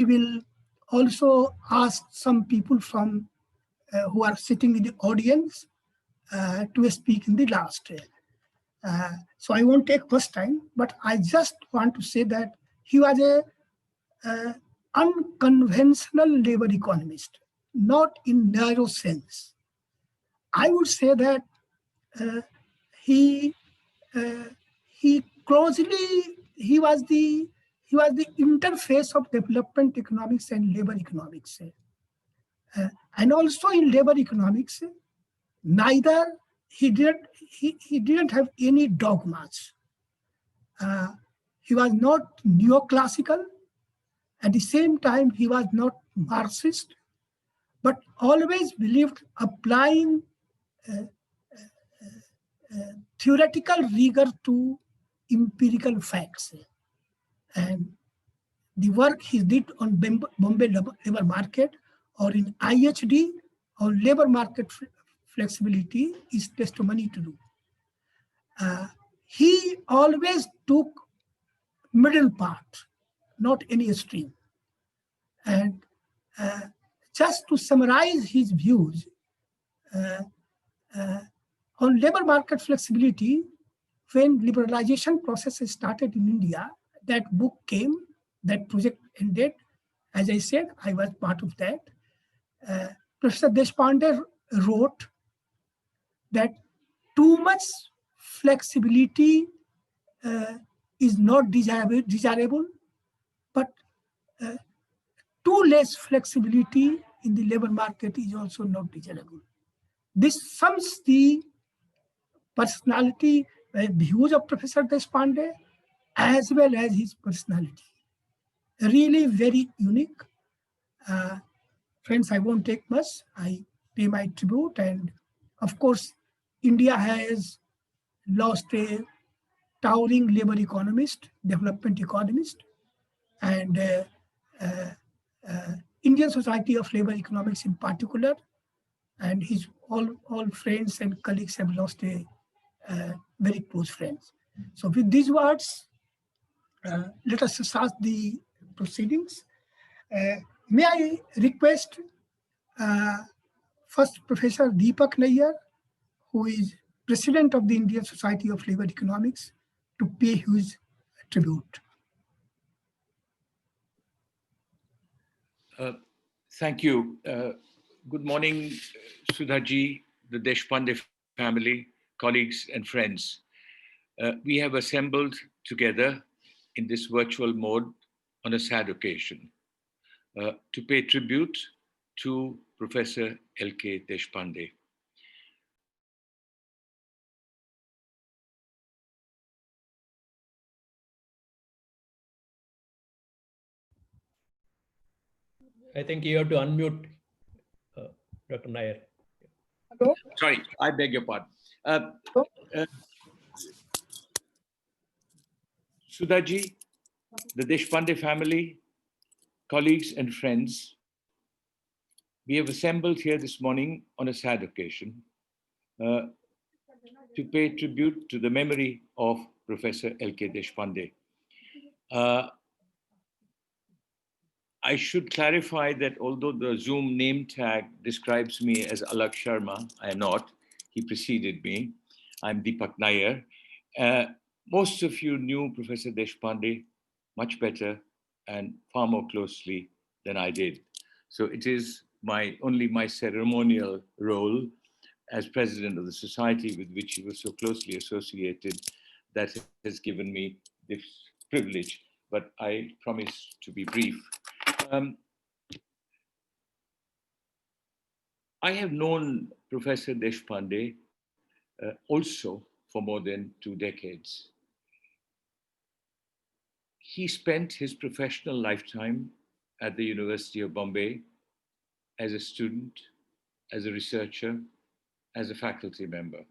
will also ask some people from who are sitting in the audience to speak in the last. So I won't take first time, but I just want to say that he was a unconventional labor economist, not in narrow sense. I would say that uh, he uh, he closely he was the interface of development economics and labor economics. And also in labor economics, neither he didn't have any dogmas. He was not neoclassical. At the same time, he was not Marxist, but always believed applying theoretical rigor to empirical facts. And the work he did on Bombay labor market or in IHD or labor market flexibility is testimony to do. He always took middle part, not any extreme. And just to summarize his views on labor market flexibility, when liberalization process started in India, that book came, that project ended. As I said, I was part of that. Professor Deshpande wrote that too much flexibility is not desirable, but too less flexibility in the labor market is also not desirable. This sums the personality, views of Professor Deshpande, as well as his personality. Really very unique. Friends, I won't take much. I pay my tribute. And of course, India has lost a towering labor economist, development economist, and Indian Society of Labor Economics in particular, and his all friends and colleagues have lost a very close friends. So with these words, let us start the proceedings. May I request first Professor Deepak Nayyar, who is President of the Indian Society of Labor Economics, to pay his tribute. Thank you. Good morning, Sudhaji, the Deshpande family, colleagues, and friends. We have assembled together in this virtual mode on a sad occasion to pay tribute to Professor L.K. Deshpande. I think you have to unmute Dr. Nair. Hello? Sorry, I beg your pardon. Sudhaji, the Deshpande family, colleagues and friends, we have assembled here this morning on a sad occasion to pay tribute to the memory of Professor L.K. Deshpande. I should clarify that although the Zoom name tag describes me as Alak Sharma, I am not. He preceded me. I'm Deepak Nair. Most of you knew Professor Deshpande much better and far more closely than I did. So it is only my ceremonial role as president of the society with which he was so closely associated that has given me this privilege, but I promise to be brief. I have known Professor Deshpande also for more than 2 decades. He spent his professional lifetime at the University of Bombay as a student, as a researcher, as a faculty member.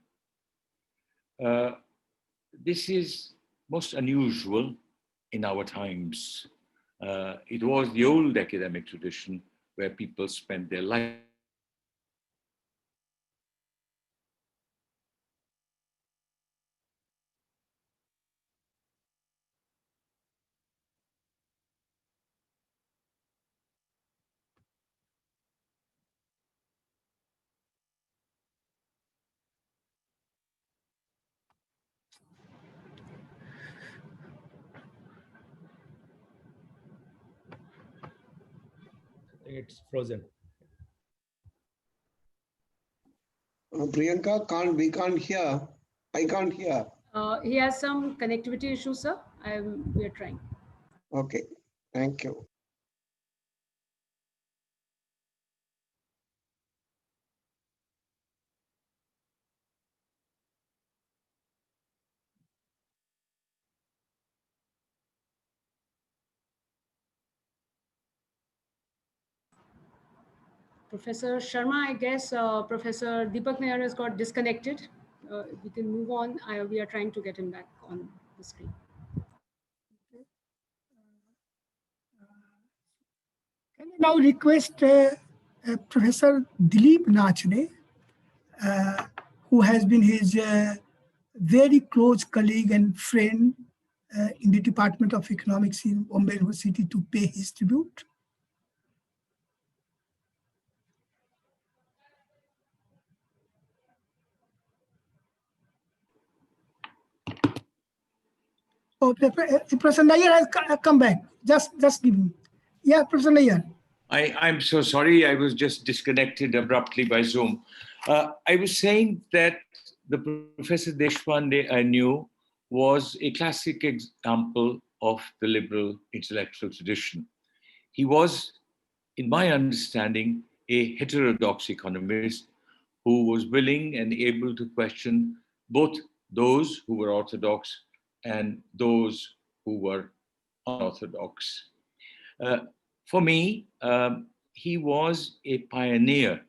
This is most unusual in our times. It was the old academic tradition where people spent their life think it's frozen. Priyanka, we can't hear. I can't hear. He has some connectivity issues, sir. We are trying. Okay, thank you. Professor Sharma, I guess Professor Deepak Nair has got disconnected. We can move on. We are trying to get him back on the screen. Can you now request Professor Dilip Nachne, who has been his very close colleague and friend in the Department of Economics in Bombay University, to pay his tribute? Oh, Professor Nair has come back. Just give me. Yeah, Professor Nair. I'm so sorry. I was just disconnected abruptly by Zoom. I was saying that the Professor Deshpande I knew was a classic example of the liberal intellectual tradition. He was, in my understanding, a heterodox economist who was willing and able to question both those who were orthodox and those who were unorthodox. For me, he was a pioneer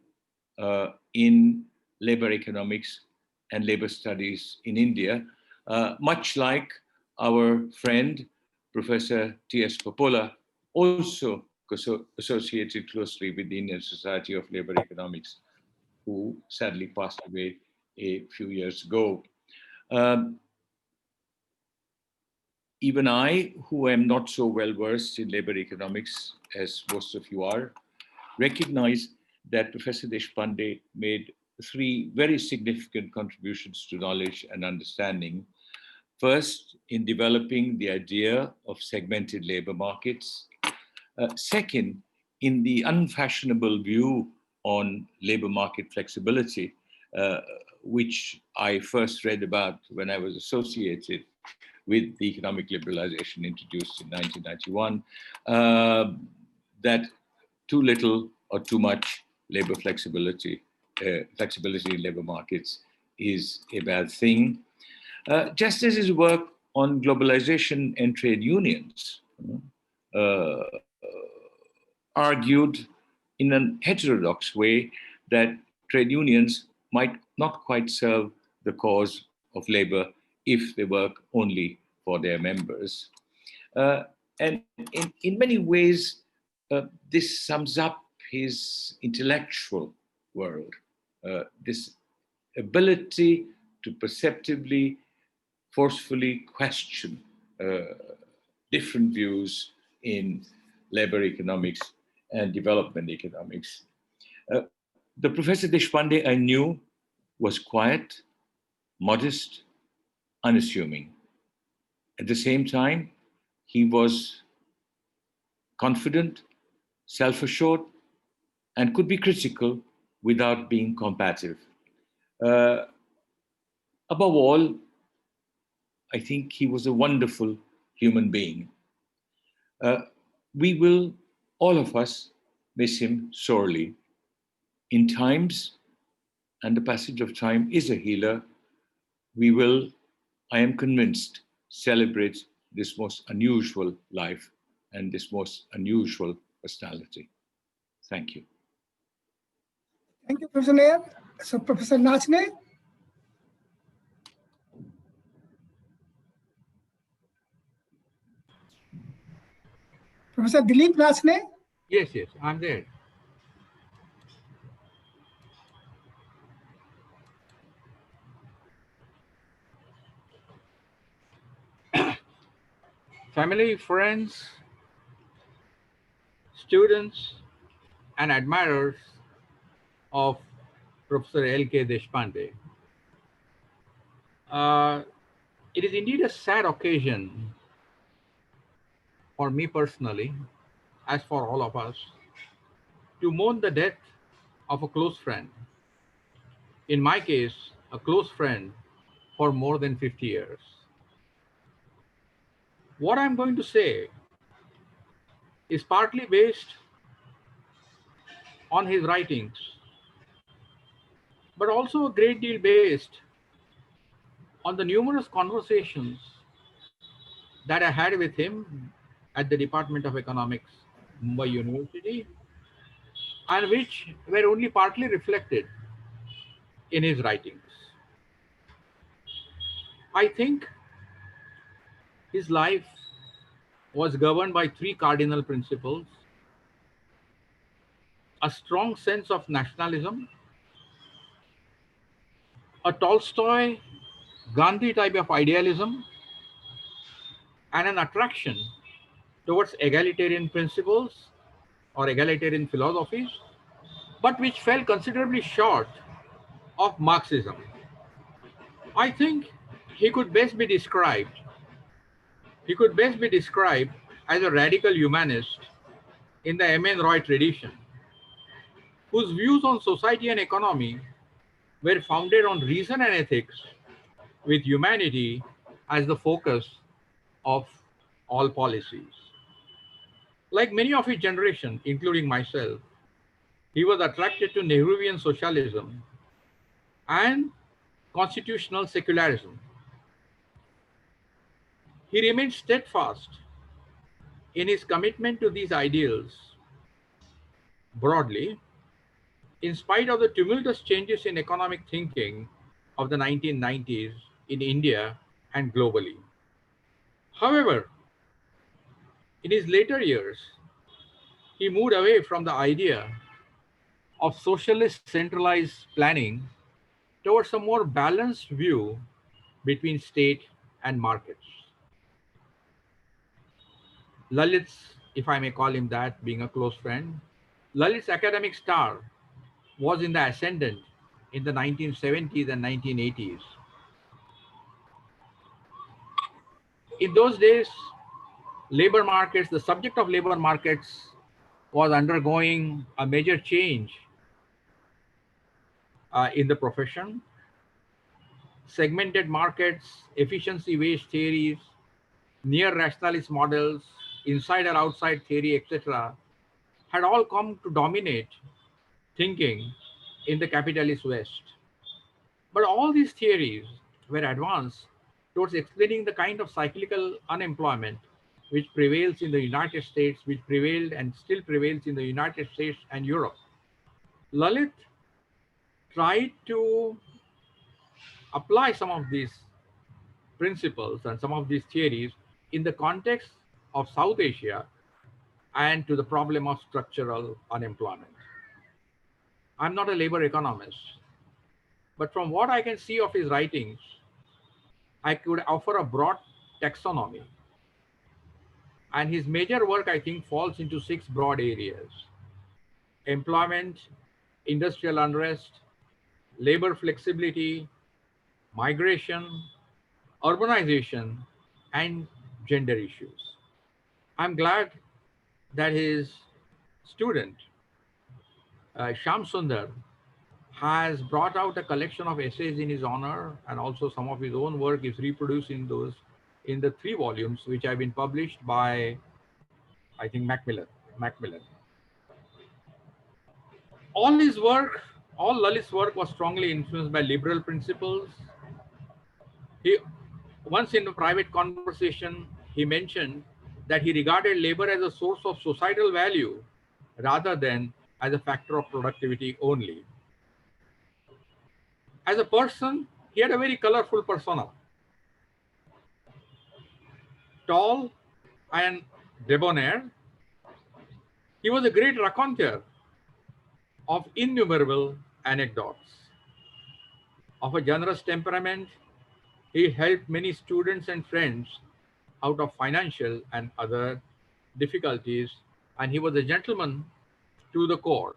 in labor economics and labor studies in India, much like our friend, Professor T.S. Popola, also associated closely with the Indian Society of Labor Economics, who sadly passed away a few years ago. Even I, who am not so well versed in labor economics as most of you are, recognize that Professor Deshpande made three very significant contributions to knowledge and understanding. First, in developing the idea of segmented labor markets. Second, in the unfashionable view on labor market flexibility, which I first read about when I was associated with the economic liberalization introduced in 1991, that too little or too much labor flexibility in labor markets is a bad thing. Just as his work on globalization and trade unions argued in a heterodox way that trade unions might not quite serve the cause of labor if they work only for their members. And in many ways, this sums up his intellectual world, this ability to perceptively, forcefully question different views in labor economics and development economics. The Professor Deshpande I knew was quiet, modest, unassuming. At the same time, he was confident, self-assured, and could be critical without being combative. Above all, I think he was a wonderful human being. We will, all of us, miss him sorely. In times, and the passage of time is a healer, we will, I am convinced, celebrate this most unusual life and this most unusual personality. Thank you. Thank you, Professor Nair. So, Professor Nachne. Professor Dilip Nachne. Yes, I'm there. Family, friends, students, and admirers of Professor L.K. Deshpande. It is indeed a sad occasion for me personally, as for all of us, to mourn the death of a close friend. In my case, a close friend for more than 50 years. What I'm going to say is partly based on his writings, but also a great deal based on the numerous conversations that I had with him at the Department of Economics, Mumbai University, and which were only partly reflected in his writings. I think his life was governed by three cardinal principles: a strong sense of nationalism, a Tolstoy Gandhi type of idealism, and an attraction towards egalitarian principles or egalitarian philosophies, but which fell considerably short of Marxism. I think he could best be described he could best be described as a radical humanist in the M. N. Roy tradition, whose views on society and economy were founded on reason and ethics, with humanity as the focus of all policies. Like many of his generation, including myself, he was attracted to Nehruvian socialism and constitutional secularism. He remained steadfast in his commitment to these ideals broadly, in spite of the tumultuous changes in economic thinking of the 1990s in India and globally. However, in his later years, he moved away from the idea of socialist centralized planning towards a more balanced view between state and markets. Lalit's, if I may call him that, being a close friend, Lalit's academic star was in the ascendant in the 1970s and 1980s. In those days, labor markets, the subject of labor markets was undergoing a major change in the profession. Segmented markets, efficiency-based theories, near rationalist models, inside or outside theory, etc., had all come to dominate thinking in the capitalist West. But all these theories were advanced towards explaining the kind of cyclical unemployment which prevails in the United States, which prevailed and still prevails in the United States and Europe. Lalit tried to apply some of these principles and some of these theories in the context of South Asia and to the problem of structural unemployment. I'm not a labor economist, but from what I can see of his writings, I could offer a broad taxonomy. And his major work, I think, falls into 6 broad areas: employment, industrial unrest, labor flexibility, migration, urbanization, and gender issues. I'm glad that his student, Sham Sundar, has brought out a collection of essays in his honor, and also some of his own work is reproduced in those, in the 3 volumes which have been published by, I think, Macmillan. All his work, all Lalit's work was strongly influenced by liberal principles. He, once in a private conversation, he mentioned that he regarded labor as a source of societal value rather than as a factor of productivity only. As a person, he had a very colorful persona. Tall and debonair, he was a great raconteur of innumerable anecdotes. Of a generous temperament, he helped many students and friends out of financial and other difficulties, and he was a gentleman to the core.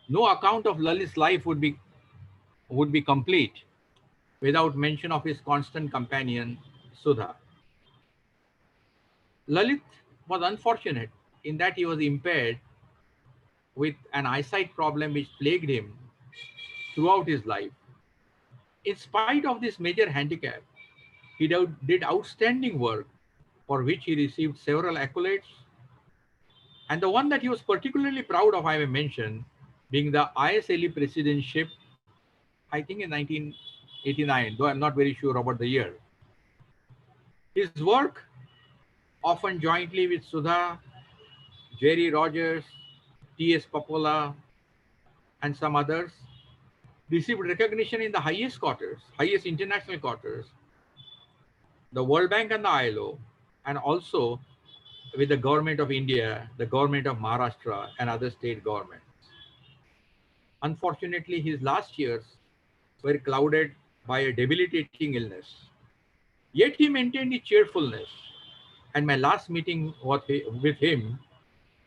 No account of Lalit's life would be complete without mention of his constant companion, Sudha. Lalit was unfortunate in that he was impaired with an eyesight problem which plagued him throughout his life. In spite of this major handicap, he did outstanding work for which he received several accolades. And the one that he was particularly proud of, I may mention, being the ISLE presidentship, I think in 1989, though I'm not very sure about the year. His work, often jointly with Sudha, Jerry Rogers, T.S. Popola, and some others, received recognition in the highest quarters, highest international quarters, the World Bank and the ILO, and also with the government of India, the government of Maharashtra, and other state governments. Unfortunately, his last years were clouded by a debilitating illness. Yet he maintained his cheerfulness, and my last meeting with him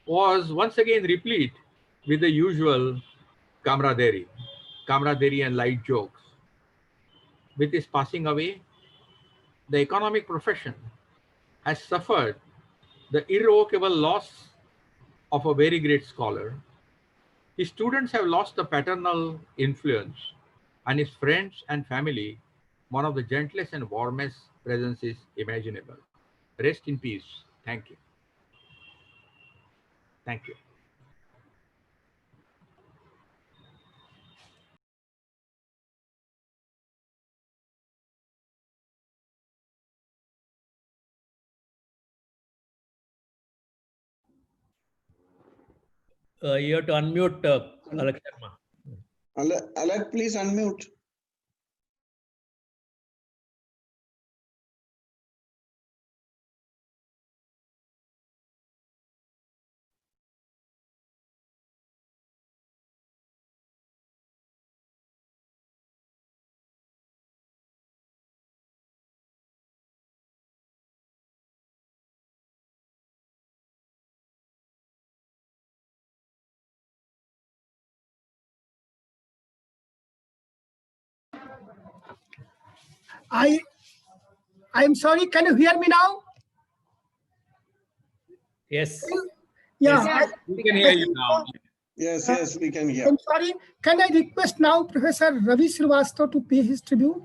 was once again replete with the usual camaraderie and light jokes. With his passing away, the economic profession has suffered the irrevocable loss of a very great scholar. His students have lost the paternal influence, and his friends and family, one of the gentlest and warmest presences imaginable. Rest in peace. Thank you. Thank you. You have to unmute Alak Sharma. Alak, please unmute. I'm sorry, can you hear me now? Yes. Yeah. Yes, We can hear you now. Yes, we can hear. I'm sorry. Can I request now Professor Ravi Srivastava to pay his tribute?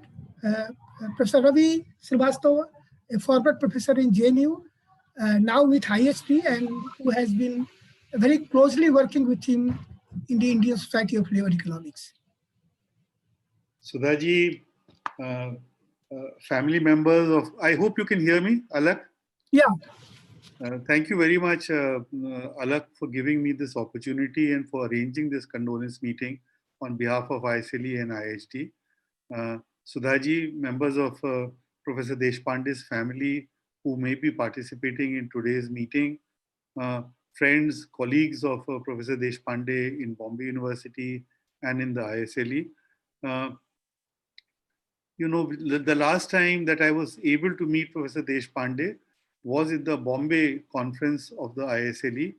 Professor Ravi Srivastava, a former professor in JNU, now with ISP, and who has been very closely working with him in the Indian Society of Labor Economics. Sudhaji, family members of, I hope you can hear me, Alak. Yeah. Thank you very much, Alak, for giving me this opportunity and for arranging this condolence meeting on behalf of ISLE and IHT. Sudhaji, members of Professor Deshpande's family who may be participating in today's meeting, friends, colleagues of Professor Deshpande in Bombay University and in the ISLE. You know, the last time that I was able to meet Professor Deshpande was in the Bombay conference of the ISLE.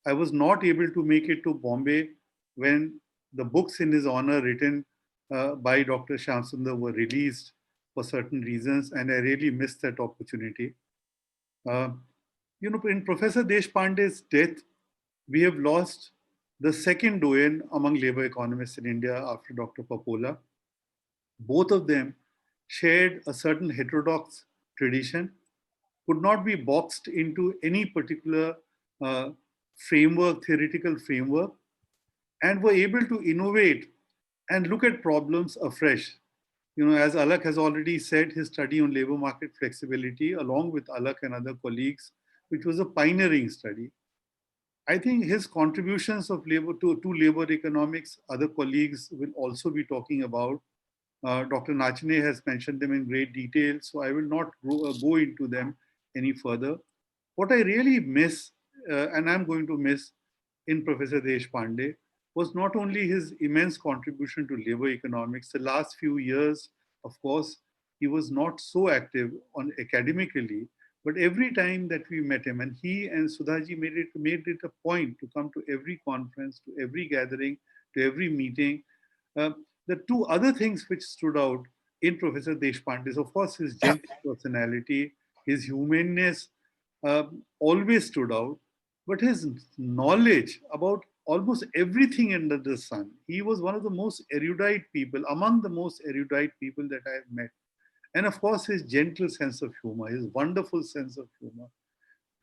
I was not able to make it to Bombay when the books in his honor written by Dr. Shyamsundar were released for certain reasons, and I really missed that opportunity. You know, in Professor Deshpande's death, we have lost the second doyen among labor economists in India after Dr. Popola. Both of them shared a certain heterodox tradition, could not be boxed into any particular framework, theoretical framework, and were able to innovate and look at problems afresh. You know, as Alak has already said, his study on labor market flexibility, along with Alak and other colleagues, which was a pioneering study. I think his contributions of labor to labor economics, other colleagues will also be talking about. Dr. Nachne has mentioned them in great detail, so I will not go into them any further. What I really miss, and I'm going to miss in Professor Deshpande, was not only his immense contribution to labor economics. The last few years, of course, he was not so active on academically, but every time that we met him, and he and Sudhaji made it a point to come to every conference, to every gathering, to every meeting. The two other things which stood out in Professor Deshpande is, of course, his gentle personality, his humaneness always stood out, but his knowledge about almost everything under the sun. He was one of the most erudite people, among the most erudite people that I have met. And of course, his gentle sense of humor, his wonderful sense of humor,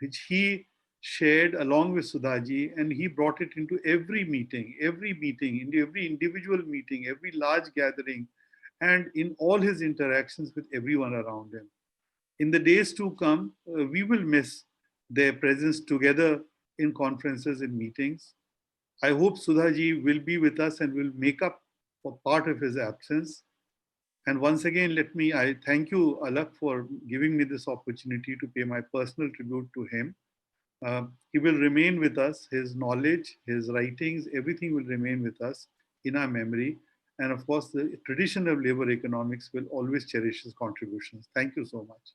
which he shared along with Sudhaji, and he brought it into every meeting, into every individual meeting, every large gathering, and in all his interactions with everyone around him. In the days to come, we will miss their presence together in conferences and meetings. I hope Sudhaji will be with us and will make up for part of his absence. And once again, I thank you, Alak, for giving me this opportunity to pay my personal tribute to him. He will remain with us. His knowledge, his writings, everything will remain with us in our memory. And of course, the tradition of labor economics will always cherish his contributions. Thank you so much.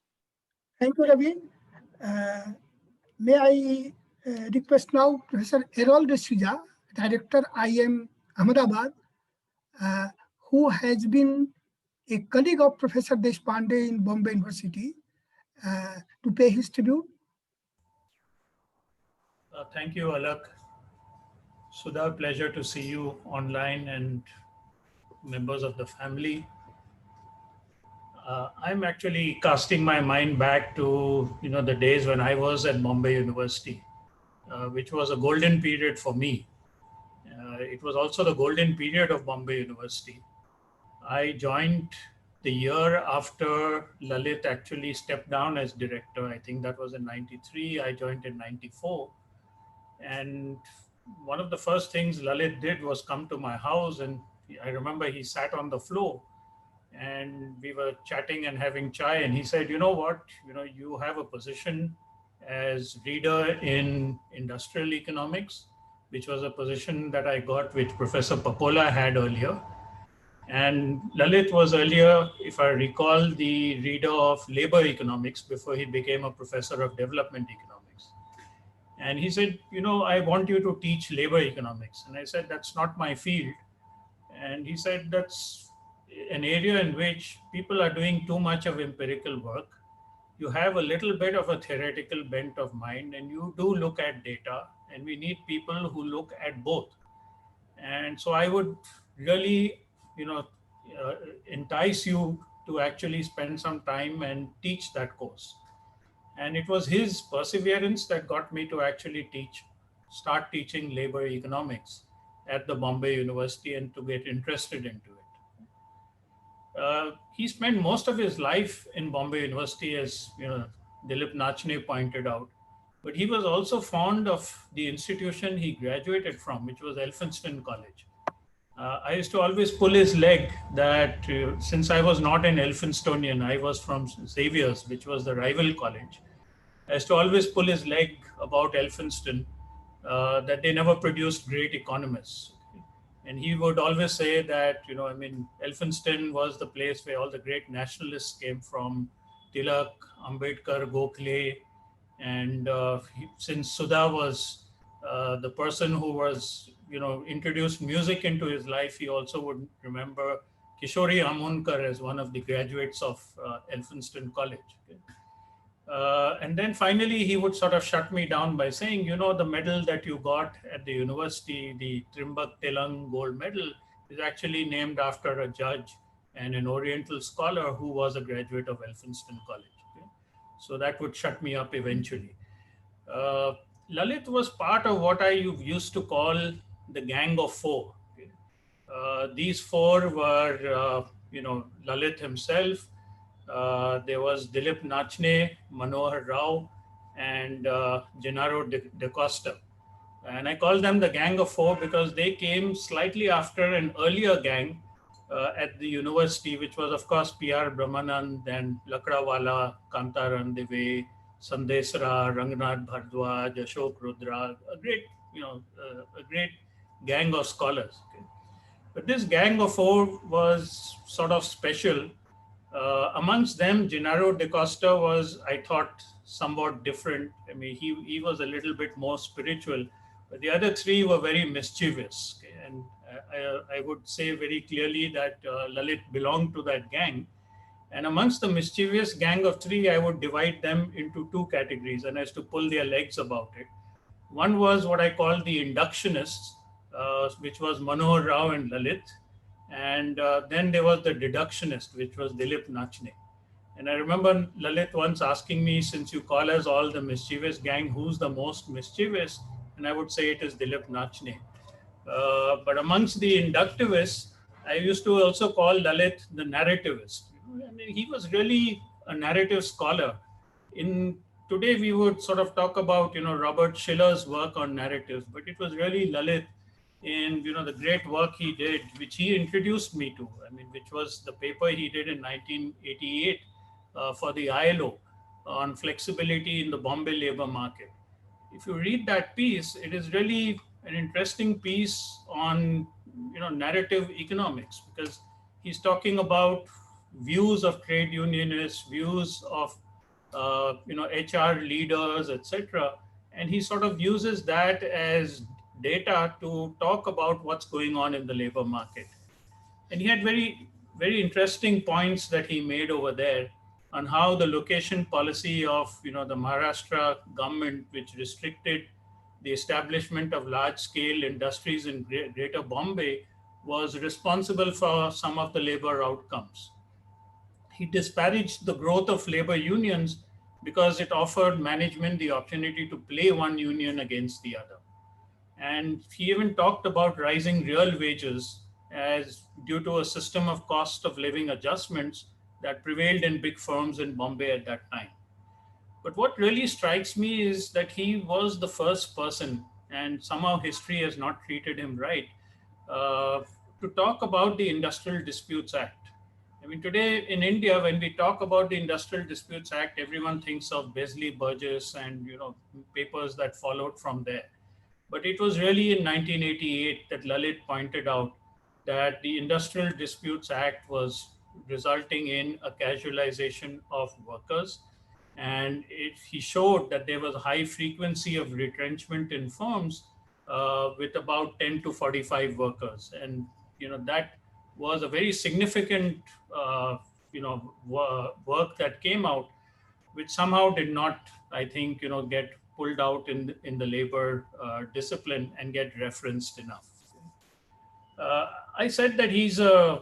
Thank you, Ravi. May I request now Professor Errol D'Souza, Director, IIM Ahmedabad, who has been a colleague of Professor Deshpande in Bombay University, to pay his tribute. Thank you, Alak. Sudha, pleasure to see you online and members of the family. I'm actually casting my mind back to the days when I was at Bombay University, which was a golden period for me. It was also the golden period of Bombay University. I joined the year after Lalit actually stepped down as director. I think that was in 93. I joined in 94. And one of the first things Lalit did was come to my house, and I remember he sat on the floor and we were chatting and having chai, and he said, you know what, you have a position as reader in industrial economics, which was a position that I got, which Professor Papola had earlier. And Lalit was earlier, if I recall, the reader of labor economics before he became a professor of development economics. And he said, I want you to teach labor economics. And I said, that's not my field. And he said, that's an area in which people are doing too much of empirical work. You have a little bit of a theoretical bent of mind, and you do look at data, and we need people who look at both. And so I would really, entice you to actually spend some time and teach that course. And it was his perseverance that got me to actually start teaching labor economics at the Bombay University and to get interested into it. He spent most of his life in Bombay University, as Dilip Nachne pointed out, but he was also fond of the institution he graduated from, which was Elphinstone College. I used to always pull his leg that since I was not an Elphinstonian, I was from Xavier's, which was the rival college. I used to always pull his leg about Elphinstone, that they never produced great economists. And he would always say that, Elphinstone was the place where all the great nationalists came from, Tilak, Ambedkar, Gokhale. And since Sudha was the person who was, introduced music into his life, he also would remember Kishori Amonkar as one of the graduates of Elphinstone College. Okay? And then finally, he would sort of shut me down by saying, the medal that you got at the university, the Trimbak Telang gold medal, is actually named after a judge and an Oriental scholar who was a graduate of Elphinstone College. Okay? So that would shut me up eventually. Lalit was part of what I used to call the gang of four. Okay? These four were, Lalit himself. There was Dilip Nachne, Manohar Rao, and Gennaro da Costa. And I call them the Gang of Four because they came slightly after an earlier gang at the university, which was, of course, P.R. Brahmanand, then Lakdawala, Kantaran Deve, Sandesra, Rangnath Bhardwaj, Ashok Rudra, a great gang of scholars. Okay? But this Gang of Four was sort of special. Amongst them, Gennaro da Costa was, I thought, somewhat different. I mean, he was a little bit more spiritual, but the other three were very mischievous. Okay? And I would say very clearly that Lalit belonged to that gang. And amongst the mischievous gang of three, I would divide them into two categories, and as to pull their legs about it. One was what I call the inductionists, which was Manohar Rao and Lalit. And then there was the deductionist, which was Dilip Nachne. And I remember Lalit once asking me, since you call us all the mischievous gang, who's the most mischievous? And I would say it is Dilip Nachne. But amongst the inductivists, I used to also call Lalit the narrativist. I mean, he was really a narrative scholar. In today, we would sort of talk about Robert Schiller's work on narratives, but it was really Lalit in the great work he did, which he introduced me to. I mean, which was the paper he did in 1988 for the ILO on flexibility in the Bombay labor market. If you read that piece, it is really an interesting piece on narrative economics, because he's talking about views of trade unionists, views of HR leaders, etc. And he sort of uses that as data to talk about what's going on in the labor market. And he had very, very interesting points that he made over there on how the location policy of the Maharashtra government, which restricted the establishment of large-scale industries in Greater Bombay, was responsible for some of the labor outcomes. He disparaged the growth of labor unions because it offered management the opportunity to play one union against the other. And he even talked about rising real wages as due to a system of cost of living adjustments that prevailed in big firms in Bombay at that time. But what really strikes me is that he was the first person, and somehow history has not treated him right, to talk about the Industrial Disputes Act. I mean, today in India, when we talk about the Industrial Disputes Act, everyone thinks of Besley Burgess and papers that followed from there. But it was really in 1988 that Lalit pointed out that the Industrial Disputes Act was resulting in a casualization of workers. And he showed that there was a high frequency of retrenchment in firms with about 10 to 45 workers. And that was a very significant work that came out, which somehow did not, I think, get pulled out in the labor discipline and get referenced enough. I said that he's a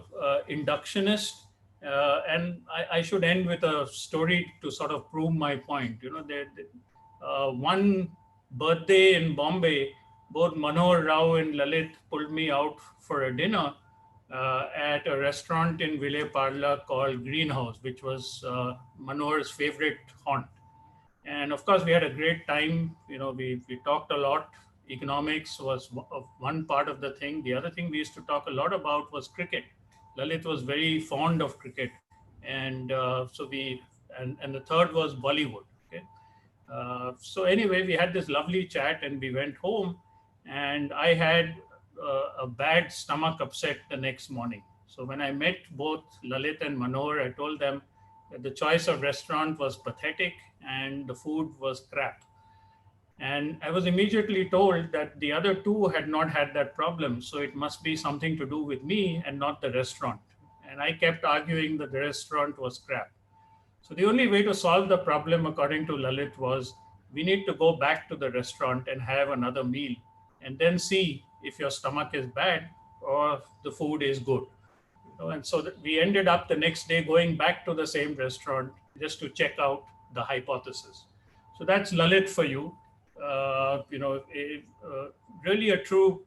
inductionist, and I should end with a story to sort of prove my point. One birthday in Bombay, both Manohar Rao and Lalit pulled me out for a dinner at a restaurant in Ville Parla called Greenhouse, which was Manohar's favorite haunt. And of course, we had a great time. We talked a lot. Economics was one part of the thing. The other thing we used to talk a lot about was cricket. Lalit was very fond of cricket. And and the third was Bollywood. Okay? So anyway, we had this lovely chat and we went home, and I had a bad stomach upset the next morning. So when I met both Lalit and Manohar, I told them that the choice of restaurant was pathetic and the food was crap. And I was immediately told that the other two had not had that problem. So it must be something to do with me and not the restaurant. And I kept arguing that the restaurant was crap. So the only way to solve the problem, according to Lalit, was we need to go back to the restaurant and have another meal and then see if your stomach is bad or the food is good. And so we ended up the next day going back to the same restaurant just to check out the hypothesis. So that's Lalit for you. Really a true.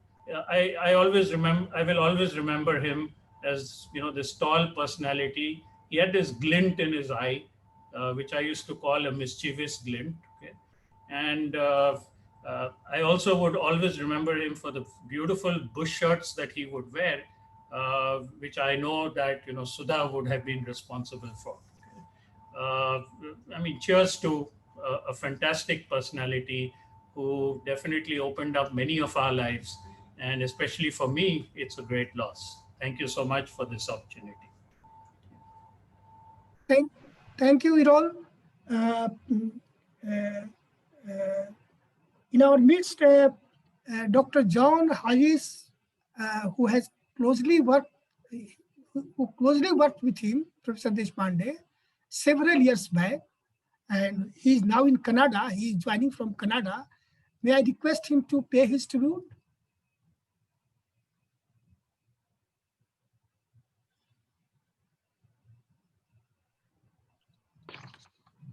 I will always remember him as this tall personality. He had this glint in his eye, which I used to call a mischievous glint. Okay? And I also would always remember him for the beautiful bush shirts that he would wear, which I know that Sudha would have been responsible for. I mean, cheers to a fantastic personality who definitely opened up many of our lives, and especially for me, it's a great loss. Thank you so much for this opportunity. Thank you, Virol. In our midst, Dr. John Hayes, who closely worked with him, Professor Deshpande, several years back, and he is now in Canada. He is joining from Canada. May I request him to pay his tribute?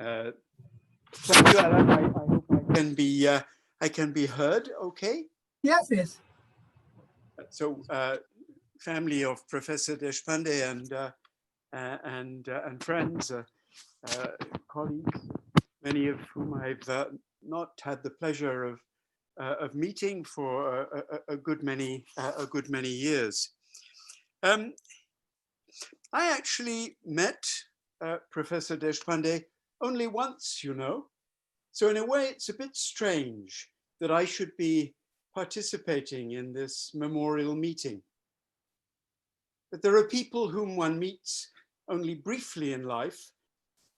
Thank you, Alan. I hope I can be heard. Okay. Yes, yes. So, family of Professor Deshpande and friends, colleagues, many of whom I've not had the pleasure of meeting for a good many years. I actually met Professor Deshpande only once, you know. So in a way, it's a bit strange that I should be participating in this memorial meeting. But there are people whom one meets only briefly in life,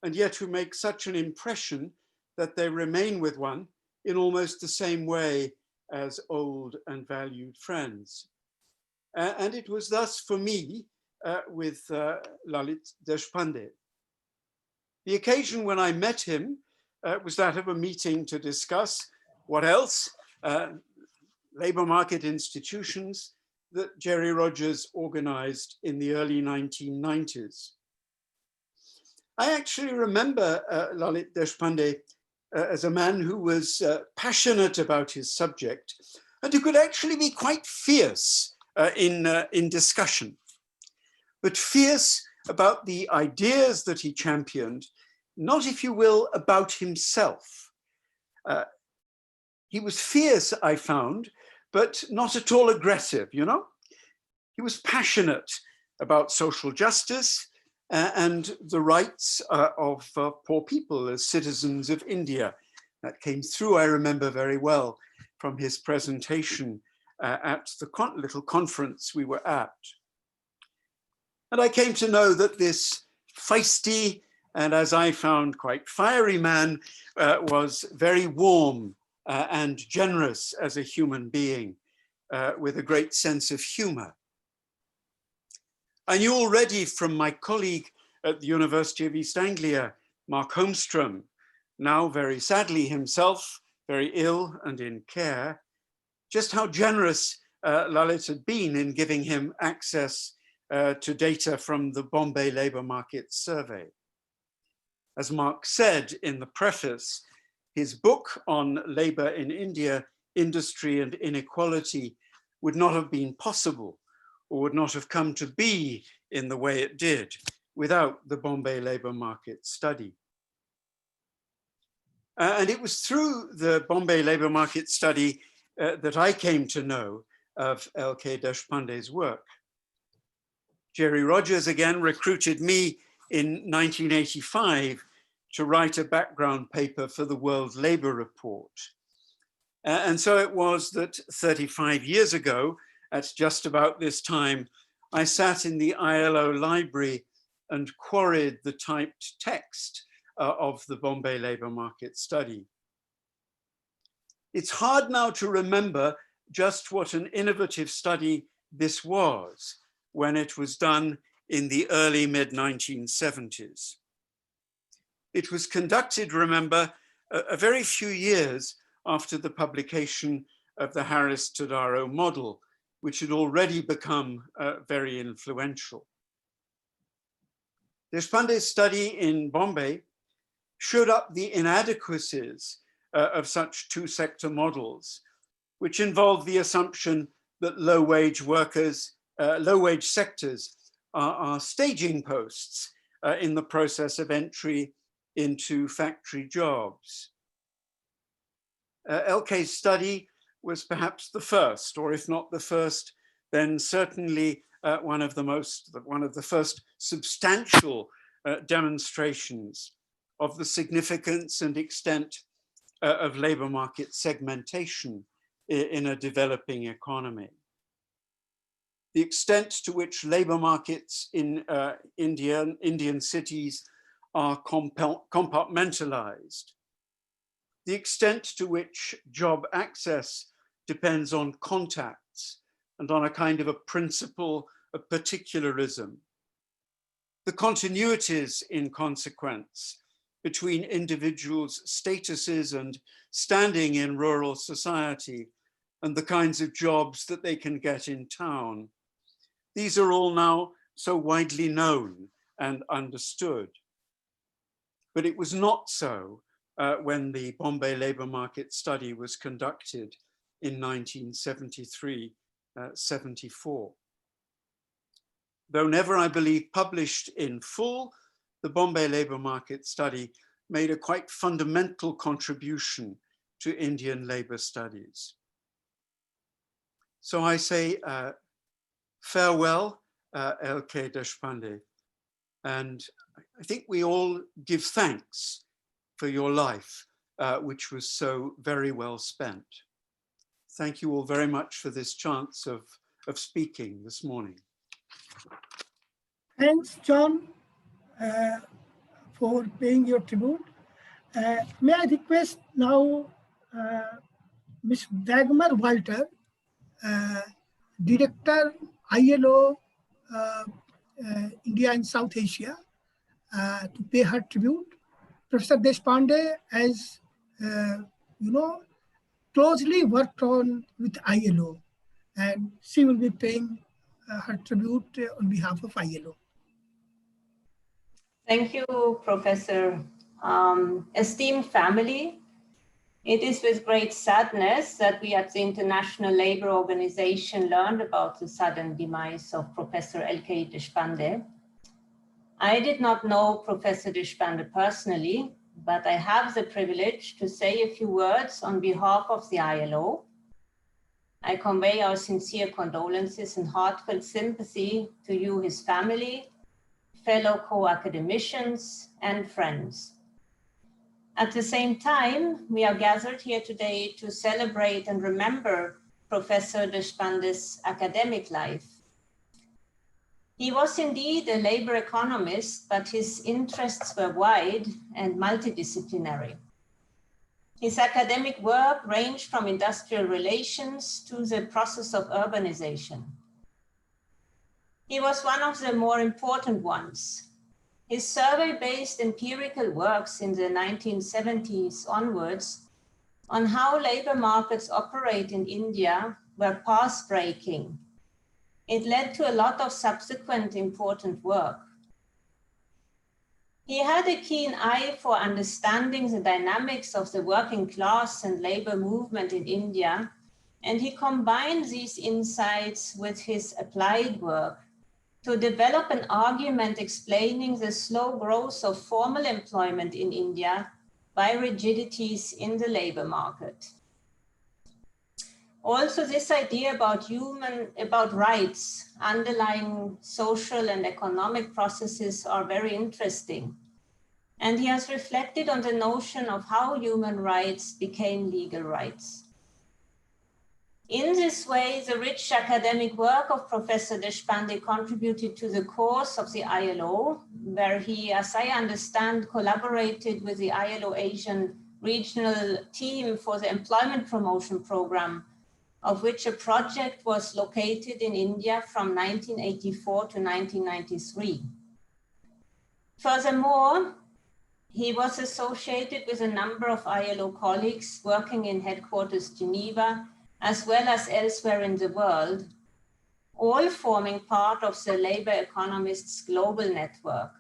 and yet who make such an impression that they remain with one in almost the same way as old and valued friends. And it was thus for me with Lalit Deshpande. The occasion when I met him was that of a meeting to discuss what else? Labor market institutions that Jerry Rogers organized in the early 1990s. I actually remember Lalit Deshpande as a man who was passionate about his subject and who could actually be quite fierce in discussion, but fierce about the ideas that he championed, not, if you will, about himself. He was fierce, I found, but not at all aggressive, you know? He was passionate about social justice and the rights of poor people as citizens of India. That came through, I remember very well, from his presentation at the little conference we were at. And I came to know that this feisty and, as I found, quite fiery man was very warm and generous as a human being with a great sense of humor. I knew already from my colleague at the University of East Anglia, Mark Holmstrom, now very sadly himself, very ill and in care, just how generous Lalit had been in giving him access to data from the Bombay Labour Market Survey. As Mark said in the preface, his book on labour in India, Industry and Inequality, would not have been possible or would not have come to be in the way it did without the Bombay Labour Market Study. And it was through the Bombay Labour Market Study that I came to know of L.K. Deshpande's work. Jerry Rogers again recruited me in 1985 to write a background paper for the World Labour Report. And so it was that 35 years ago, at just about this time, I sat in the ILO library and quarried the typed text of the Bombay Labour Market Study. It's hard now to remember just what an innovative study this was when it was done in the early mid-1970s. It was conducted, remember, a very few years after the publication of the Harris-Todaro model, which had already become very influential. Deshpande's study in Bombay showed up the inadequacies of such two-sector models, which involve the assumption that low-wage workers, low-wage sectors are staging posts in the process of entry into factory jobs. LK's study was perhaps the first, or if not the first, then certainly one of the first substantial demonstrations of the significance and extent of labor market segmentation in a developing economy. The extent to which labor markets in Indian cities are compartmentalized. The extent to which job access depends on contacts and on a kind of a principle of particularism. The continuities, in consequence, between individuals' statuses and standing in rural society and the kinds of jobs that they can get in town. These are all now so widely known and understood. but it was not so when the Bombay labour market study was conducted in 1973-74. Though never, I believe, published in full, the Bombay labour market study made a quite fundamental contribution to Indian labour studies. So I say farewell, L.K. Deshpande, and I think we all give thanks for your life, which was so very well spent. Thank you all very much for this chance of speaking this morning. Thanks, John, for paying your tribute. May I request now Ms. Dagmar Walter, Director, ILO, India and South Asia, to pay her tribute. Professor Deshpande, as closely worked on with ILO, and she will be paying her tribute on behalf of ILO. Thank you, Professor. Esteemed family, it is with great sadness that we at the International Labour Organization learned about the sudden demise of Professor L.K. Deshpande. I did not know Professor Deshpande personally, but I have the privilege to say a few words on behalf of the ILO. I convey our sincere condolences and heartfelt sympathy to you, his family, fellow co-academicians, and friends. At the same time, we are gathered here today to celebrate and remember Professor Deshpande's academic life. He was indeed a labor economist, but his interests were wide and multidisciplinary. His academic work ranged from industrial relations to the process of urbanization. He was one of the more important ones. His survey-based empirical works in the 1970s onwards on how labor markets operate in India were path-breaking. It led to a lot of subsequent important work. He had a keen eye for understanding the dynamics of the working class and labor movement in India, and he combined these insights with his applied work to develop an argument explaining the slow growth of formal employment in India by rigidities in the labor market. Also, this idea about rights underlying social and economic processes are very interesting. And he has reflected on the notion of how human rights became legal rights. In this way, the rich academic work of Professor Deshpande contributed to the course of the ILO, where he, as I understand, collaborated with the ILO Asian regional team for the employment promotion program, of which a project was located in India from 1984 to 1993. Furthermore, he was associated with a number of ILO colleagues working in headquarters Geneva, as well as elsewhere in the world, all forming part of the labor economists' global network.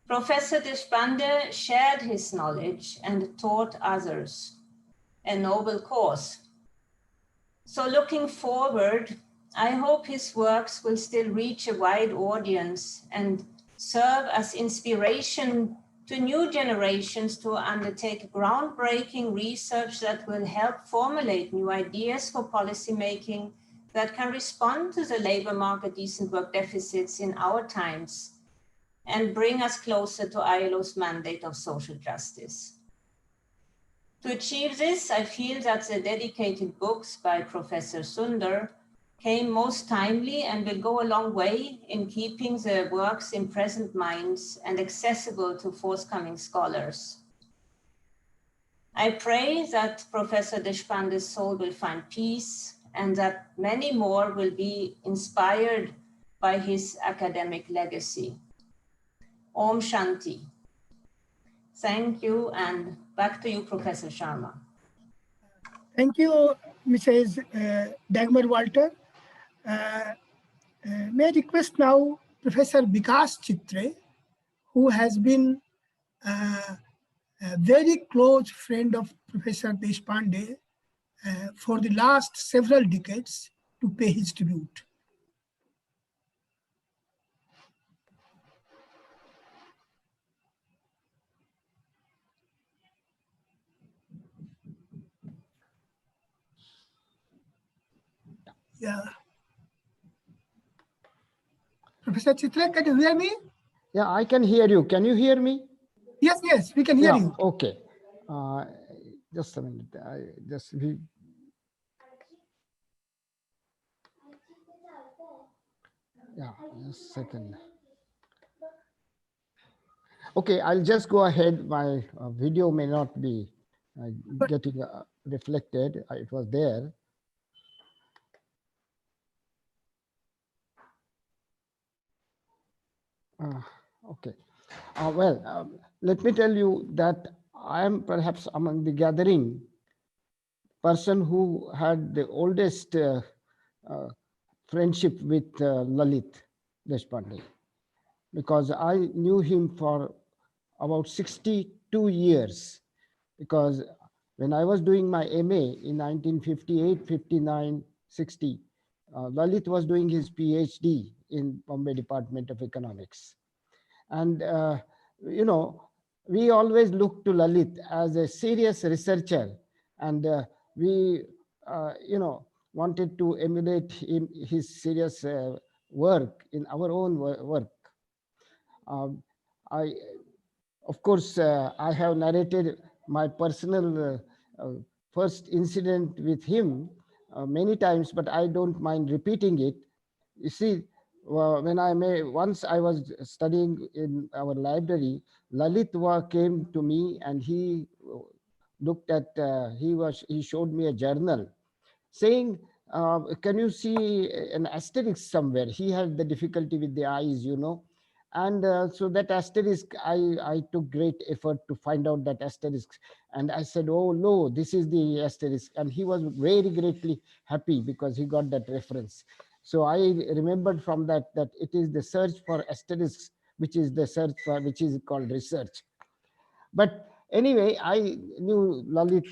Professor Deshpande shared his knowledge and taught others, a noble cause. So looking forward, I hope his works will still reach a wide audience and serve as inspiration to new generations to undertake groundbreaking research that will help formulate new ideas for policymaking that can respond to the labor market decent work deficits in our times and bring us closer to ILO's mandate of social justice. To achieve this, I feel that the dedicated books by Professor Sundar came most timely and will go a long way in keeping the works in present minds and accessible to forthcoming scholars. I pray that Professor Deshpande's soul will find peace and that many more will be inspired by his academic legacy. Om Shanti. Thank you, and back to you, Professor Sharma. Thank you, Mrs. Dagmar Walter. May I request now Professor Vikas Chitre, who has been a very close friend of Professor Deshpande for the last several decades to pay his tribute. Yeah. Professor Chitra, can you hear me? Yeah, I can hear you. Can you hear me? Yes, yes, we can hear you. Okay. Just a minute. Yeah, just a second. Okay, I'll just go ahead. My video may not be getting reflected. It was there. Okay. Let me tell you that I am perhaps among the gathering person who had the oldest friendship with Lalit Deshpande, because I knew him for about 62 years, because when I was doing my MA in 1958, 59, 60, Lalit was doing his PhD in Bombay Department of Economics. And, we always look to Lalit as a serious researcher, and we, wanted to emulate his serious work in our own work. I, of course, I have narrated my personal first incident with him many times, but I don't mind repeating it. You see, when once I was studying in our library, Lalit came to me and he looked at, he showed me a journal saying, can you see an asterisk somewhere? He had the difficulty with the eyes, And so that asterisk, I took great effort to find out that asterisk. And I said, oh, no, this is the asterisk. And he was very greatly happy because he got that reference. So I remembered from that it is the search for asterisks, which is the search for, which is called research. But anyway, I knew Lalit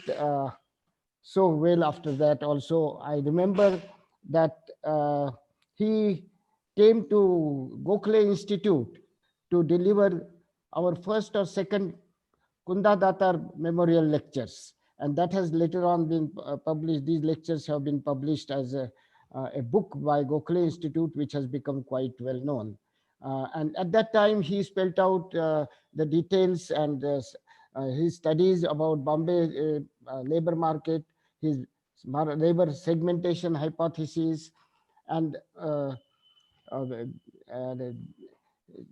so well after that. Also, I remember that he came to Gokhale Institute to deliver our first or second Kunda Datar Memorial Lectures. And that has later on been published. These lectures have been published as a book by Gokhale Institute, which has become quite well known. And at that time, he spelled out the details and his studies about Bombay labor market, his labor segmentation hypothesis, and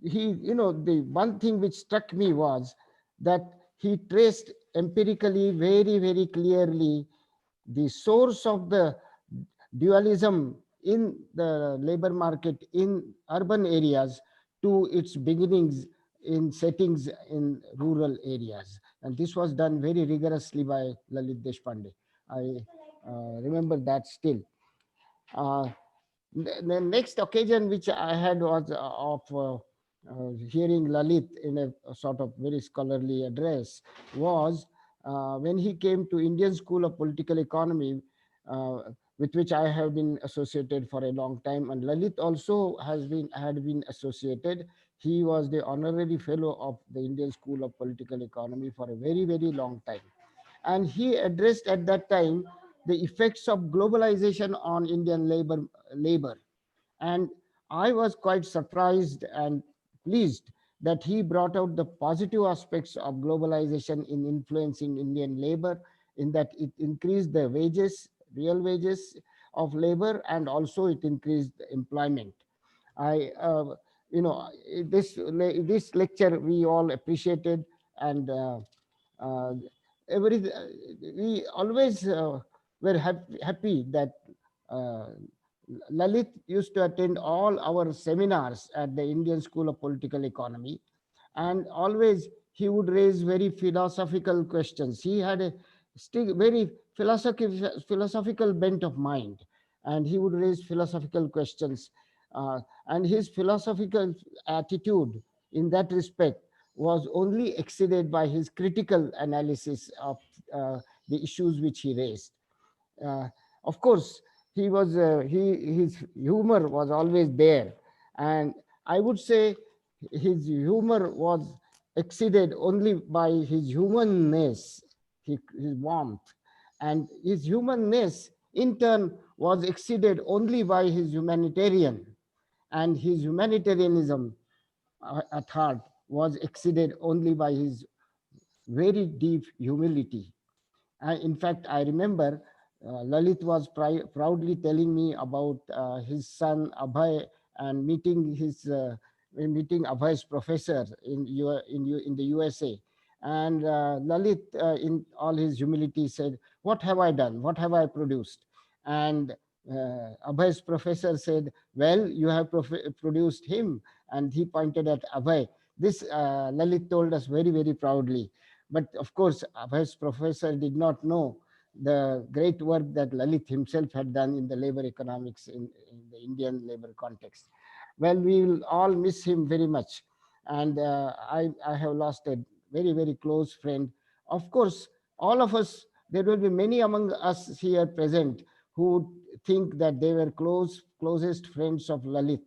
he, the one thing which struck me was that he traced empirically very, very clearly the source of the dualism in the labor market in urban areas to its beginnings in settings in rural areas. And this was done very rigorously by Lalit Deshpande. I remember that still. The next occasion which I had was of hearing Lalit in a sort of very scholarly address was when he came to Indian School of Political Economy, with which I have been associated for a long time, and Lalit also had been associated. He was the honorary fellow of the Indian School of Political Economy for a very, very long time. And he addressed at that time the effects of globalization on Indian labor. And I was quite surprised and pleased that he brought out the positive aspects of globalization in influencing Indian labor, in that it increased the wages, real wages of labor, and also it increased employment. This lecture we all appreciated, and uh, we always were happy that Lalit used to attend all our seminars at the Indian School of Political Economy, and always he would raise very philosophical questions. He had a still very philosophical bent of mind, and he would raise philosophical questions. And his philosophical attitude in that respect was only exceeded by his critical analysis of the issues which he raised. Uh, of course, his humor was always there, and I would say his humor was exceeded only by his humanness, his warmth, and his humanness in turn was exceeded only by his humanitarian, and his humanitarianism at heart was exceeded only by his very deep humility. In fact, I remember Lalit was proudly telling me about his son Abhay and meeting Abhay's professor in the USA. And Lalit, in all his humility, said, "What have I done? What have I produced?" And Abhay's professor said, "Well, you have produced him." And he pointed at Abhay. This Lalit told us very, very proudly. But of course, Abhay's professor did not know the great work that Lalit himself had done in the labor economics in the Indian labor context. Well, we will all miss him very much. And I have lost a very, very close friend. Of course, all of us, there will be many among us here present who think that they were closest friends of Lalit,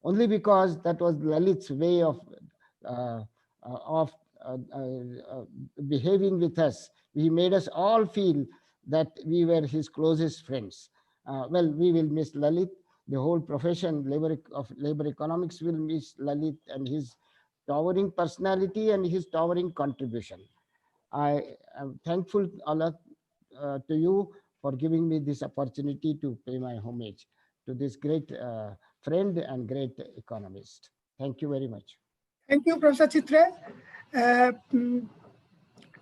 only because that was Lalit's way uh, of uh, uh, behaving with us. He made us all feel that we were his closest friends. Well, we will miss Lalit. The whole profession of labor economics will miss Lalit and his towering personality and his towering contribution. I am thankful, Allah, to you for giving me this opportunity to pay my homage to this great friend and great economist. Thank you very much. Thank you, Professor Chitre.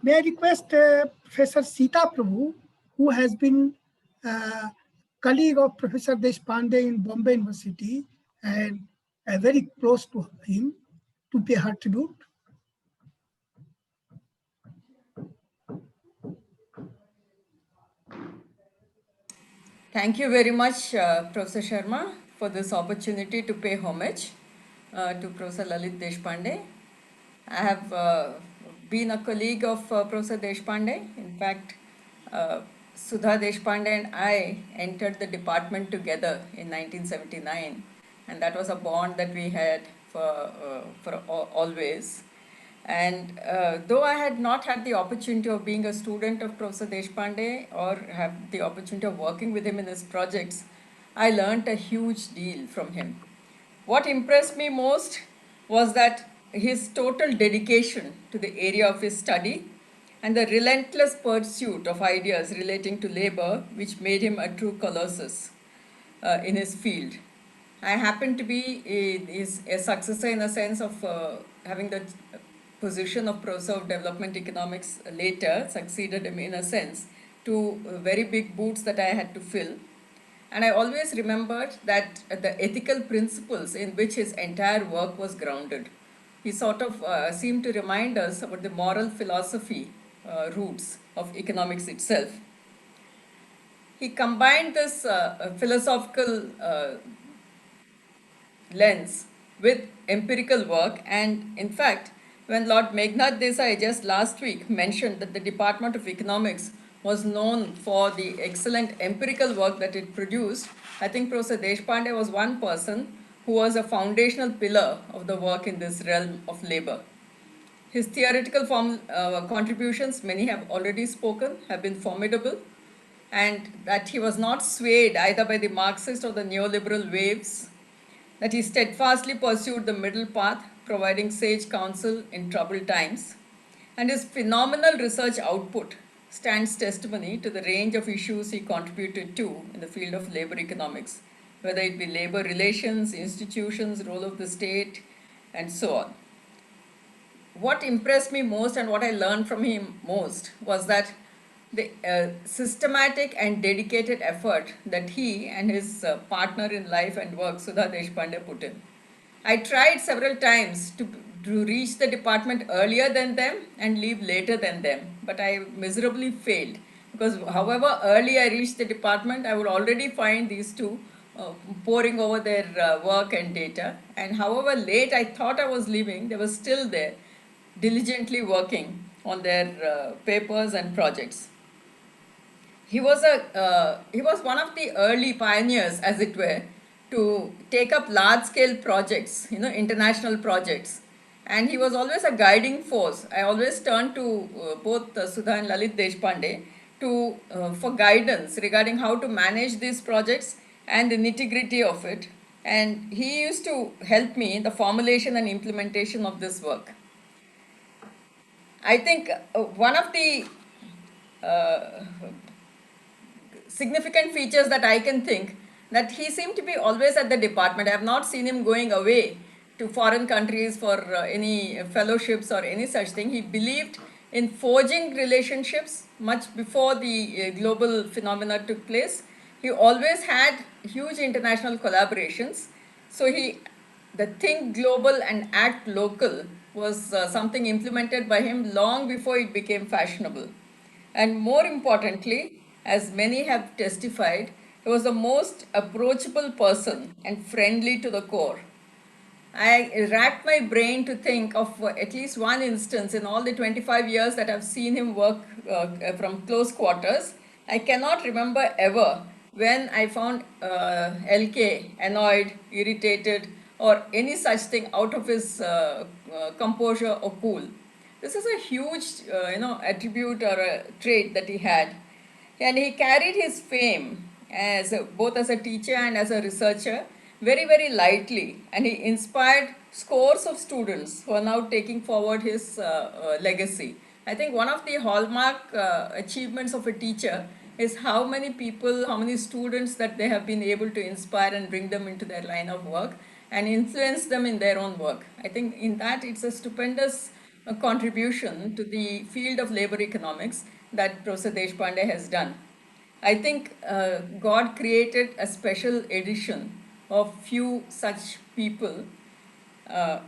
May I request Professor Sita Prabhu, who has been colleague of Professor Deshpande in Bombay University and very close to him, to pay her tribute. Thank you very much, Professor Sharma, for this opportunity to pay homage to Professor Lalit Deshpande. I have been a colleague of Professor Deshpande. In fact, Sudha Deshpande and I entered the department together in 1979, and that was a bond that we had for always. And though I had not had the opportunity of being a student of Professor Deshpande or have the opportunity of working with him in his projects, I learned a huge deal from him. What impressed me most was that his total dedication to the area of his study and the relentless pursuit of ideas relating to labor, which made him a true colossus in his field. I happen to be a successor in the sense of having the position of Professor of Development Economics later, succeeded him in a sense to very big boots that I had to fill. And I always remembered that the ethical principles in which his entire work was grounded. He sort of seemed to remind us about the moral philosophy roots of economics itself. He combined this philosophical lens with empirical work, and in fact, when Lord Meghnad Desai just last week mentioned that the Department of Economics was known for the excellent empirical work that it produced, I think Professor Deshpande was one person who was a foundational pillar of the work in this realm of labor. His theoretical contributions, many have already spoken, have been formidable, and that he was not swayed either by the Marxist or the neoliberal waves, that he steadfastly pursued the middle path, providing sage counsel in troubled times, and his phenomenal research output stands testimony to the range of issues he contributed to in the field of labor economics, whether it be labor relations, institutions, role of the state, and so on. What impressed me most and what I learned from him most was that the systematic and dedicated effort that he and his partner in life and work, Sudha Deshpande, put in. I tried several times to reach the department earlier than them and leave later than them, but I miserably failed because however early I reached the department, I would already find these two poring over their work and data, and however late I thought I was leaving, they were still there diligently working on their papers and projects. He was one of the early pioneers, as it were, to take up large scale projects, international projects. And he was always a guiding force. I always turn to both Sudha and Lalit Deshpande for guidance regarding how to manage these projects and the nitty-gritty of it. And he used to help me in the formulation and implementation of this work. I think one of the uh, significant features that I can think, that he seemed to be always at the department. I have not seen him going away to foreign countries for any fellowships or any such thing. He believed in forging relationships much before the global phenomena took place. He always had huge international collaborations. So the think global and act local was something implemented by him long before it became fashionable. And more importantly, as many have testified, he was the most approachable person and friendly to the core. I racked my brain to think of at least one instance in all the 25 years that I've seen him work from close quarters. I cannot remember ever when I found LK annoyed, irritated, or any such thing out of his composure or cool. This is a huge, attribute or a trait that he had, and he carried his fame both as a teacher and as a researcher very, very lightly, and he inspired scores of students who are now taking forward his legacy. I think one of the hallmark achievements of a teacher is how many people, how many students that they have been able to inspire and bring them into their line of work and influence them in their own work. I think in that it's a stupendous contribution to the field of labor economics that Professor Deshpande has done. I think God created a special edition of few such people. Uh,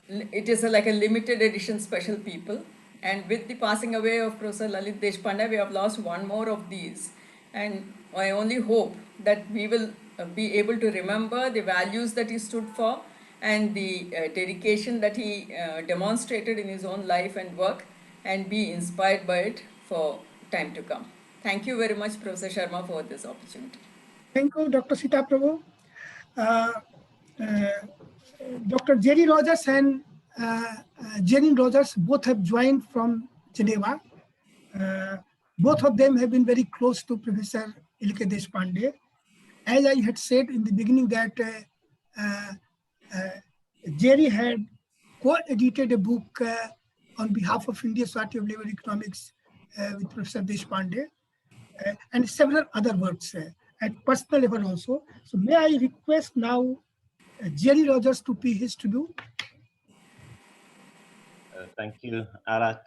it is like a limited edition special people. And with the passing away of Professor Lalit Deshpande, we have lost one more of these. And I only hope that we will be able to remember the values that he stood for and the dedication that he demonstrated in his own life and work, and be inspired by it for time to come. Thank you very much, Professor Sharma, for this opportunity. Thank you, Dr. Sita Prabhu. Dr. Jerry Rogers and Jenny Rogers both have joined from Geneva. Both of them have been very close to Professor Ilke Deshpande. As I had said in the beginning that Jerry had co-edited a book on behalf of India Society of Labor Economics with Professor Deshpande and several other works at personal level also. So may I request now Jerry Rogers to pay his tribute. Thank you, Alak.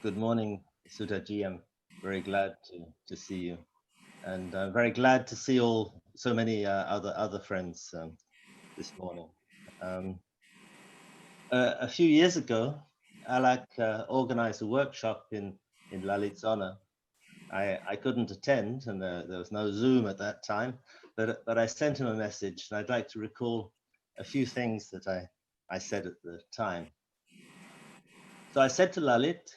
Good morning, Sudha-ji. I'm very glad to see you. And I'm very glad to see so many other friends this morning. A few years ago, Alak organized a workshop in Lalit's honor. I couldn't attend, and there was no Zoom at that time, but I sent him a message, and I'd like to recall a few things that I said at the time. So I said to Lalit,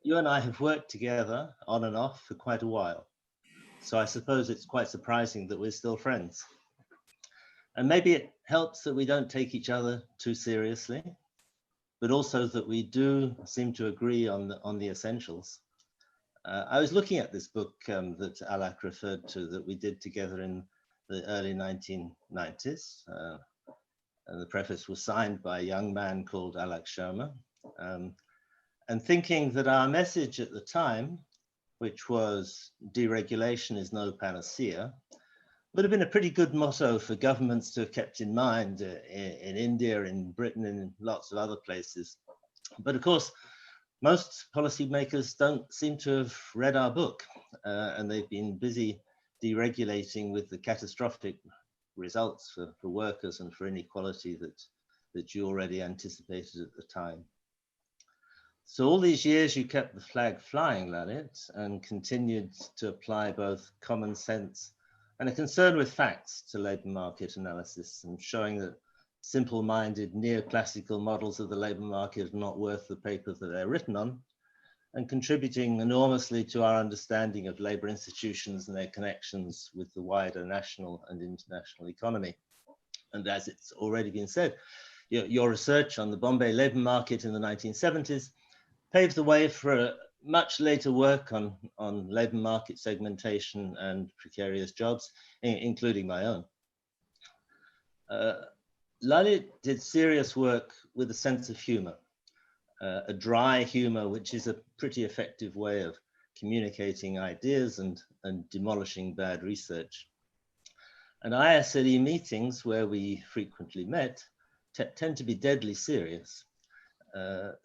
you and I have worked together on and off for quite a while. So I suppose it's quite surprising that we're still friends. And maybe it helps that we don't take each other too seriously, but also that we do seem to agree on the essentials. I was looking at this book that Alak referred to that we did together in the early 1990s. And the preface was signed by a young man called Alak Sharma. And thinking that our message at the time, which was deregulation is no panacea, would have been a pretty good motto for governments to have kept in mind in India, in Britain, and in lots of other places. But of course, most policymakers don't seem to have read our book, and they've been busy deregulating with the catastrophic results for workers and for inequality that you already anticipated at the time. So all these years you kept the flag flying, Lalit, and continued to apply both common sense and a concern with facts to labour market analysis, and showing that simple-minded neoclassical models of the labor market are not worth the paper that they're written on, and contributing enormously to our understanding of labor institutions and their connections with the wider national and international economy. And as it's already been said, your research on the Bombay labor market in the 1970s paved the way for much later work on labor market segmentation and precarious jobs, including my own. Lalit did serious work with a sense of humor, a dry humor, which is a pretty effective way of communicating ideas and demolishing bad research. And ISLE meetings, where we frequently met, tend to be deadly serious.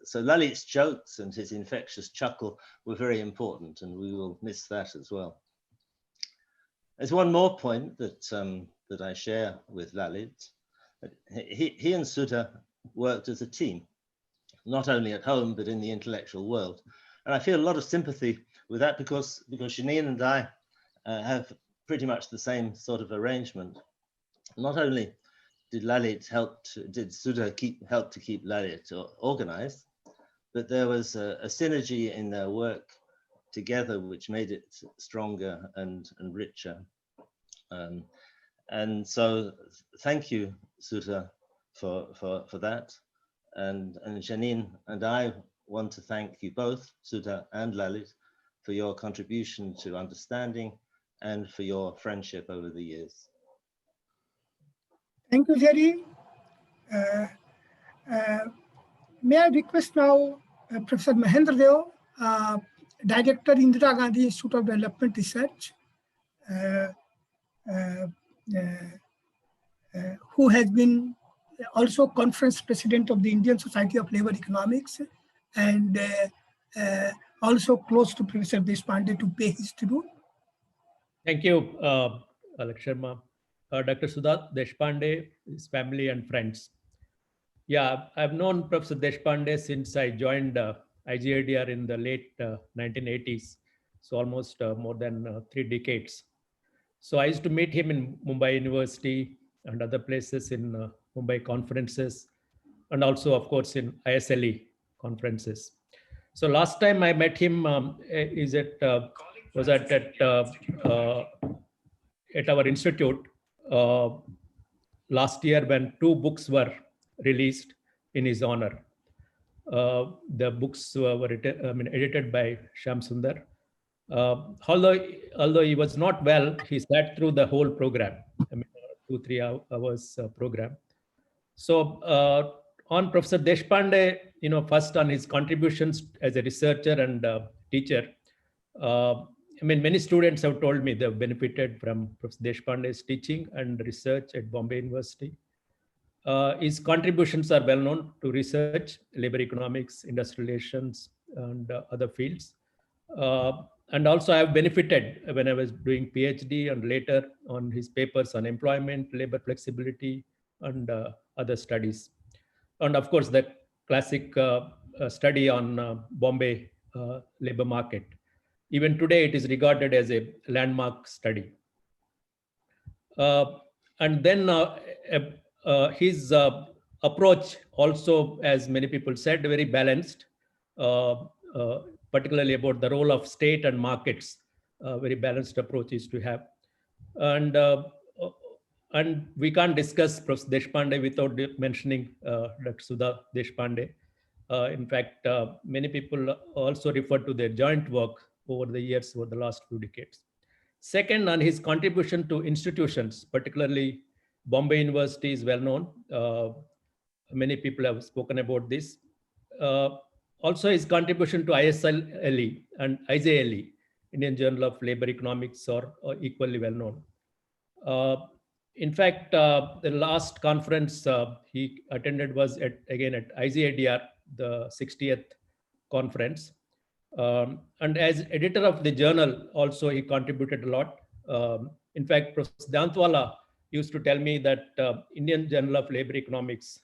So Lalit's jokes and his infectious chuckle were very important, and we will miss that as well. There's one more point that I share with Lalit. He and Sudha worked as a team, not only at home, but in the intellectual world. And I feel a lot of sympathy with that because Janine and I have pretty much the same sort of arrangement. Not only did Sudha help to keep Lalit organized, but there was a synergy in their work together which made it stronger and richer. And so thank you, Sudha, for that. And Janine and I want to thank you both, Sudha and Lalit, for your contribution to understanding and for your friendship over the years. Thank you, Jerry. May I request now Professor Mahendra Deo, Director, Indira Gandhi Institute of Development Research, who has been also conference president of the Indian Society of Labor Economics, and also close to Professor Deshpande to pay his tribute. Thank you, Alak Sharma. Dr. Sudha Deshpande, his family and friends. Yeah, I've known Professor Deshpande since I joined IGADR in the late 1980s, so almost more than 3 decades. So I used to meet him in Mumbai University and other places in Mumbai conferences, and also, of course, in ISLE conferences. So last time I met him was at our institute last year when 2 books were released in his honor. The books were edited by Shyam Sundar. Although he was not well, he sat through the whole program, 2-3 hours program. So on Professor Deshpande, first on his contributions as a researcher and teacher, many students have told me they've benefited from Professor Deshpande's teaching and research at Bombay University. His contributions are well known to research, labor economics, industrial relations, and other fields. And also I have benefited when I was doing PhD and later on his papers on employment, labor flexibility, and other studies. And of course, the classic study on Bombay labor market. Even today, it is regarded as a landmark study. And then his approach also, as many people said, very balanced, particularly about the role of state and markets, very balanced approaches to have. And we can't discuss Professor Deshpande without mentioning Dr. Sudha Deshpande. In fact, many people also refer to their joint work over the years, over the last few decades. Second, on his contribution to institutions, particularly Bombay University is well known. Many people have spoken about this. Also his contribution to ISLE and IJLE, Indian Journal of Labor Economics, are equally well known. In fact, the last conference he attended was again at IGADR, the 60th conference. And as editor of the journal, also he contributed a lot. In fact, Professor Dantwala used to tell me that Indian Journal of Labor Economics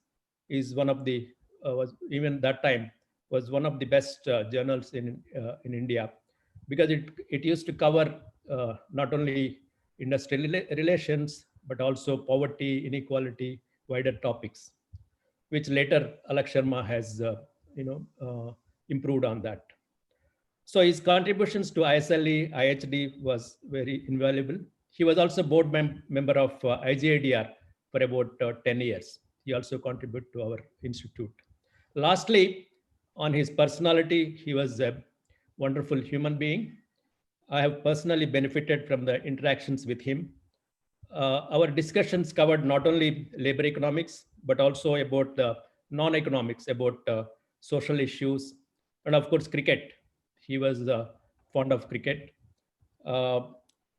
is one of the, even that time, was one of the best journals in India, because it used to cover not only industrial relations, but also poverty, inequality, wider topics, which later Alak Sharma has improved on that. So his contributions to ISLE, IHD was very invaluable. He was also board member of IGIDR for about 10 years. He also contributed to our institute. Lastly, on his personality, he was a wonderful human being. I have personally benefited from the interactions with him. Our discussions covered not only labor economics, but also about non-economics, about social issues, and of course, cricket. He was fond of cricket.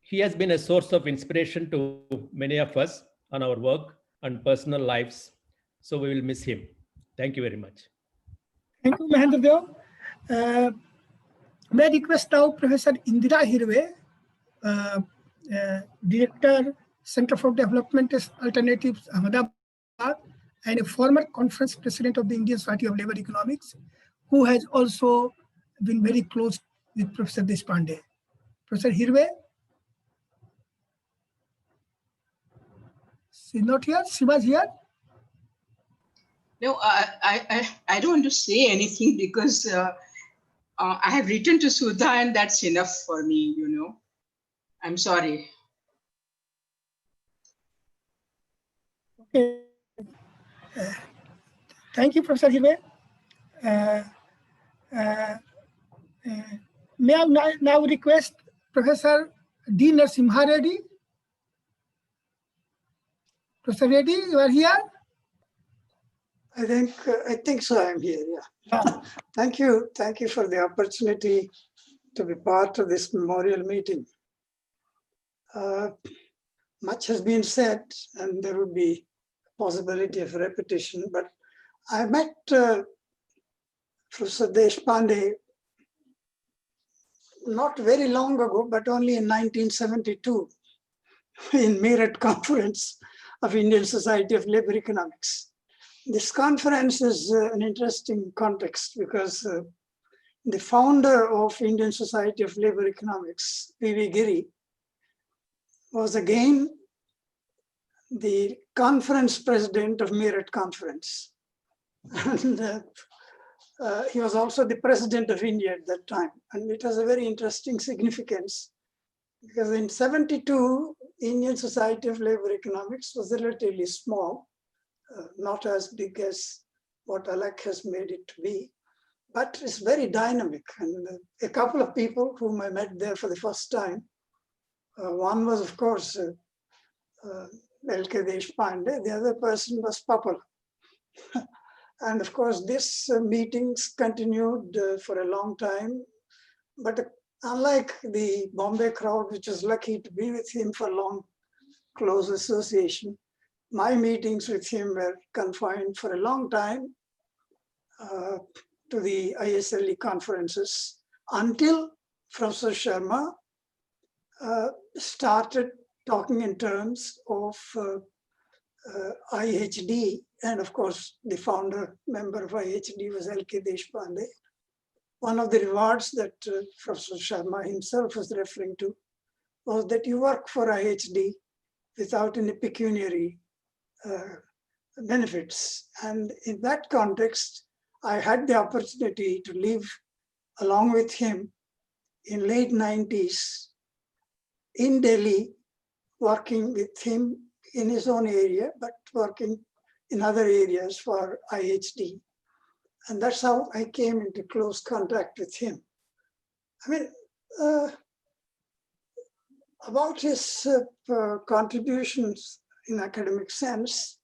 He has been a source of inspiration to many of us on our work and personal lives. So we will miss him. Thank you very much. Thank you, Mahendra Dev. May I request now Professor Indira Hirve, Director, Center for Development Alternatives, Ahmedabad, and a former conference president of the Indian Society of Labor Economics, who has also been very close with Professor Deshpande. Professor Hirve? She's not here? She was here? No, I don't want to say anything because I have written to Sudha and that's enough for me, you know. I'm sorry. Okay. Thank you, Professor Hirve. May I now request Professor D. Narasimha Reddy? Professor Reddy, you are here? I think so. I'm here. Yeah. Thank you for the opportunity to be part of this memorial meeting. Much has been said, and there would be possibility of repetition. But I met Professor Deshpande not very long ago, but only in 1972 in Meerut Conference of Indian Society of Labor Economics. This conference is an interesting context because the founder of Indian Society of Labor Economics, P.V. Giri, was again the conference president of Meerut Conference. And he was also the president of India at that time. And it has a very interesting significance because in 72, Indian Society of Labor Economics was relatively small, not as big as what Alak has made it to be, but it's very dynamic. And a couple of people whom I met there for the first time, one was, of course, L.K. Deshpande, the other person was Papal. And of course, this meetings continued for a long time. But unlike the Bombay crowd, which was lucky to be with him for long, close association, my meetings with him were confined for a long time to the ISLE conferences until Professor Sharma started talking in terms of IHD, and of course, the founder member of IHD was L.K. Deshpande. One of the rewards that Professor Sharma himself was referring to was that you work for IHD without any pecuniary benefits. And in that context, I had the opportunity to live along with him in late 90s in Delhi, working with him in his own area, but working in other areas for IHD. And that's how I came into close contact with him. I mean, about his contributions in academic sense,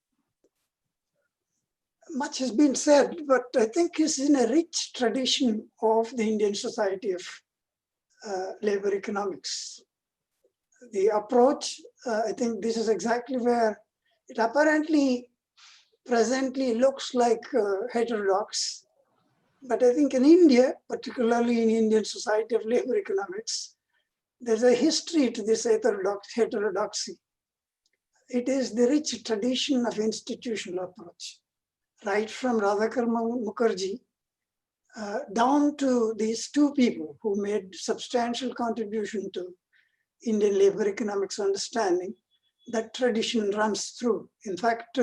much has been said, but I think he's in a rich tradition of the Indian Society of Labor Economics. The approach, I think this is exactly where it apparently presently looks like heterodox. But I think in India, particularly in Indian Society of Labor Economics, there's a history to this heterodoxy. It is the rich tradition of institutional approach, right from Radhakarma Mukherjee down to these two people who made substantial contribution to Indian labor economics understanding. That tradition runs through. In fact,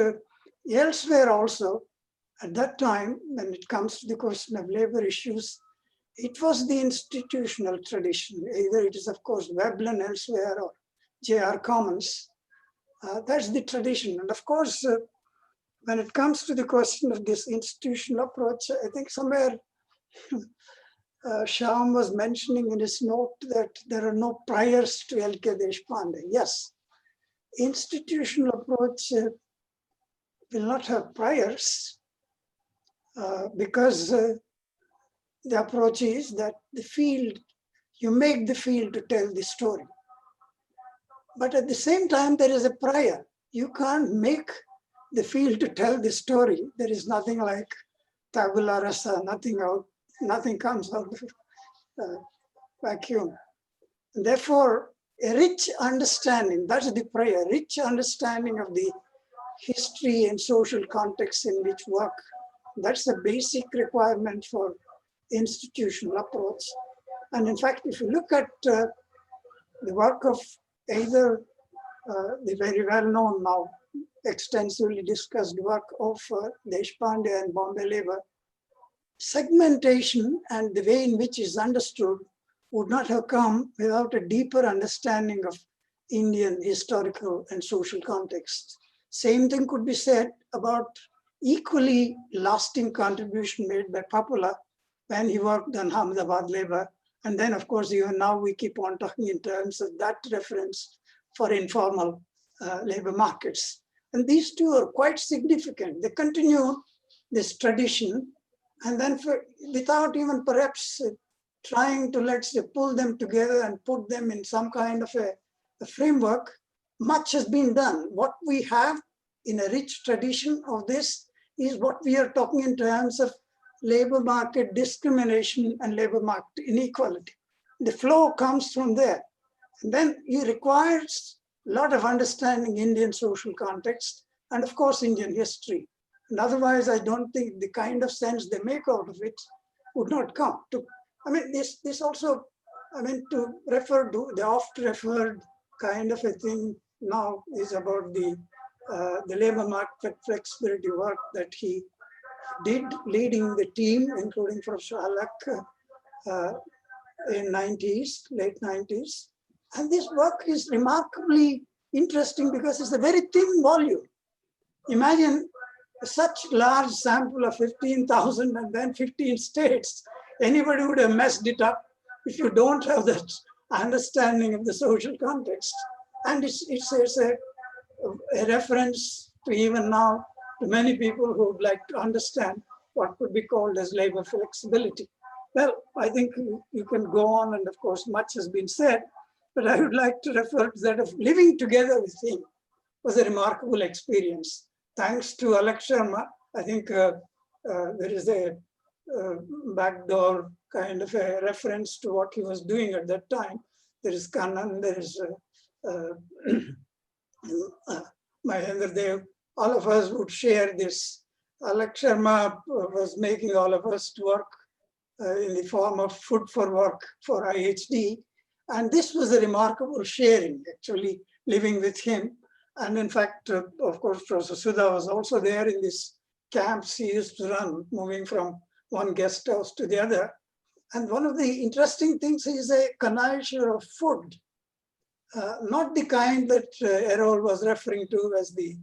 Elsewhere also, at that time, when it comes to the question of labor issues, it was the institutional tradition. Either it is, of course, Veblen elsewhere or J.R. Commons. That's the tradition. And of course, when it comes to the question of this institutional approach, I think somewhere Shyam was mentioning in his note that there are no priors to L.K. Deshpande. Yes, institutional approach will not have priors because the approach is that the field, you make the field to tell the story. But at the same time, there is a prior. You can't make the field to tell the story. There is nothing like tabula rasa, nothing comes out of vacuum. And therefore, a rich understanding, that's the prior, rich understanding of the history and social context in which work. That's the basic requirement for institutional approach. And in fact, if you look at the work of either the very well-known now, extensively discussed work of Deshpande and Bombay labor, segmentation and the way in which is understood would not have come without a deeper understanding of Indian historical and social context. Same thing could be said about equally lasting contribution made by Papula when he worked on Ahmedabad labor. And then, of course, even now we keep on talking in terms of that reference for informal labor markets. And these two are quite significant. They continue this tradition, and then without even perhaps trying to, let's say, pull them together and put them in some kind of a framework, much has been done. What we have in a rich tradition of this is what we are talking in terms of labor market discrimination and labor market inequality. The flow comes from there. And then it requires a lot of understanding Indian social context and of course Indian history. And otherwise, I don't think the kind of sense they make out of it would not come. I mean, this also, I mean, to refer to the oft-referred kind of a thing now is about the labor market flexibility work that he did, leading the team, including Professor Alak in late 90s. And this work is remarkably interesting because it's a very thin volume. Imagine such large sample of 15,000 and then 15 states. Anybody would have messed it up if you don't have that understanding of the social context. And it's a reference to even now to many people who would like to understand what could be called as labor flexibility. Well, I think you can go on, and of course much has been said, but I would like to refer to that of living together with him was a remarkable experience. Thanks to Alak Sharma, I think there is a backdoor kind of a reference to what he was doing at that time. There is Kannan, there is Mahendra Dev. All of us would share this. Alak Sharma was making all of us to work in the form of food for work for IHD. And this was a remarkable sharing, actually living with him. And in fact, of course, Professor Sudha was also there in these camps he used to run, moving from one guest house to the other. And one of the interesting things is a connoisseur of food, not the kind that Errol was referring to as the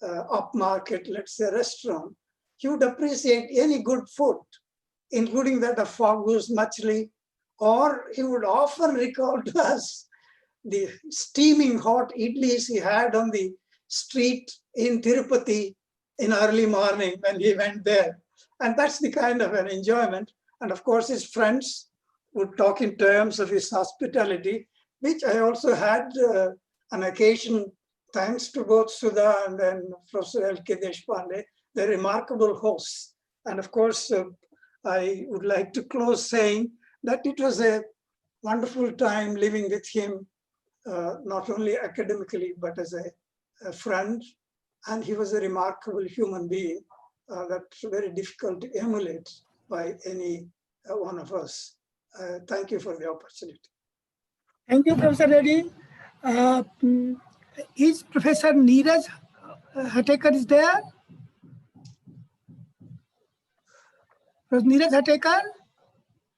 upmarket, let's say, restaurant. He would appreciate any good food, including that of Fagus, Machli, or he would often recall to us the steaming hot idlis he had on the street in Tirupati in early morning when he went there. And that's the kind of an enjoyment. And of course, his friends would talk in terms of his hospitality, which I also had an occasion, thanks to both Sudha and then Professor L.K. Deshpande, they're remarkable hosts. And of course, I would like to close saying that it was a wonderful time living with him, not only academically, but as a friend. And he was a remarkable human being that's very difficult to emulate by any one of us. Thank you for the opportunity. Thank you, Professor Reddy. Is Professor Neeraj Hatekar is there? Professor Neeraj Hatekar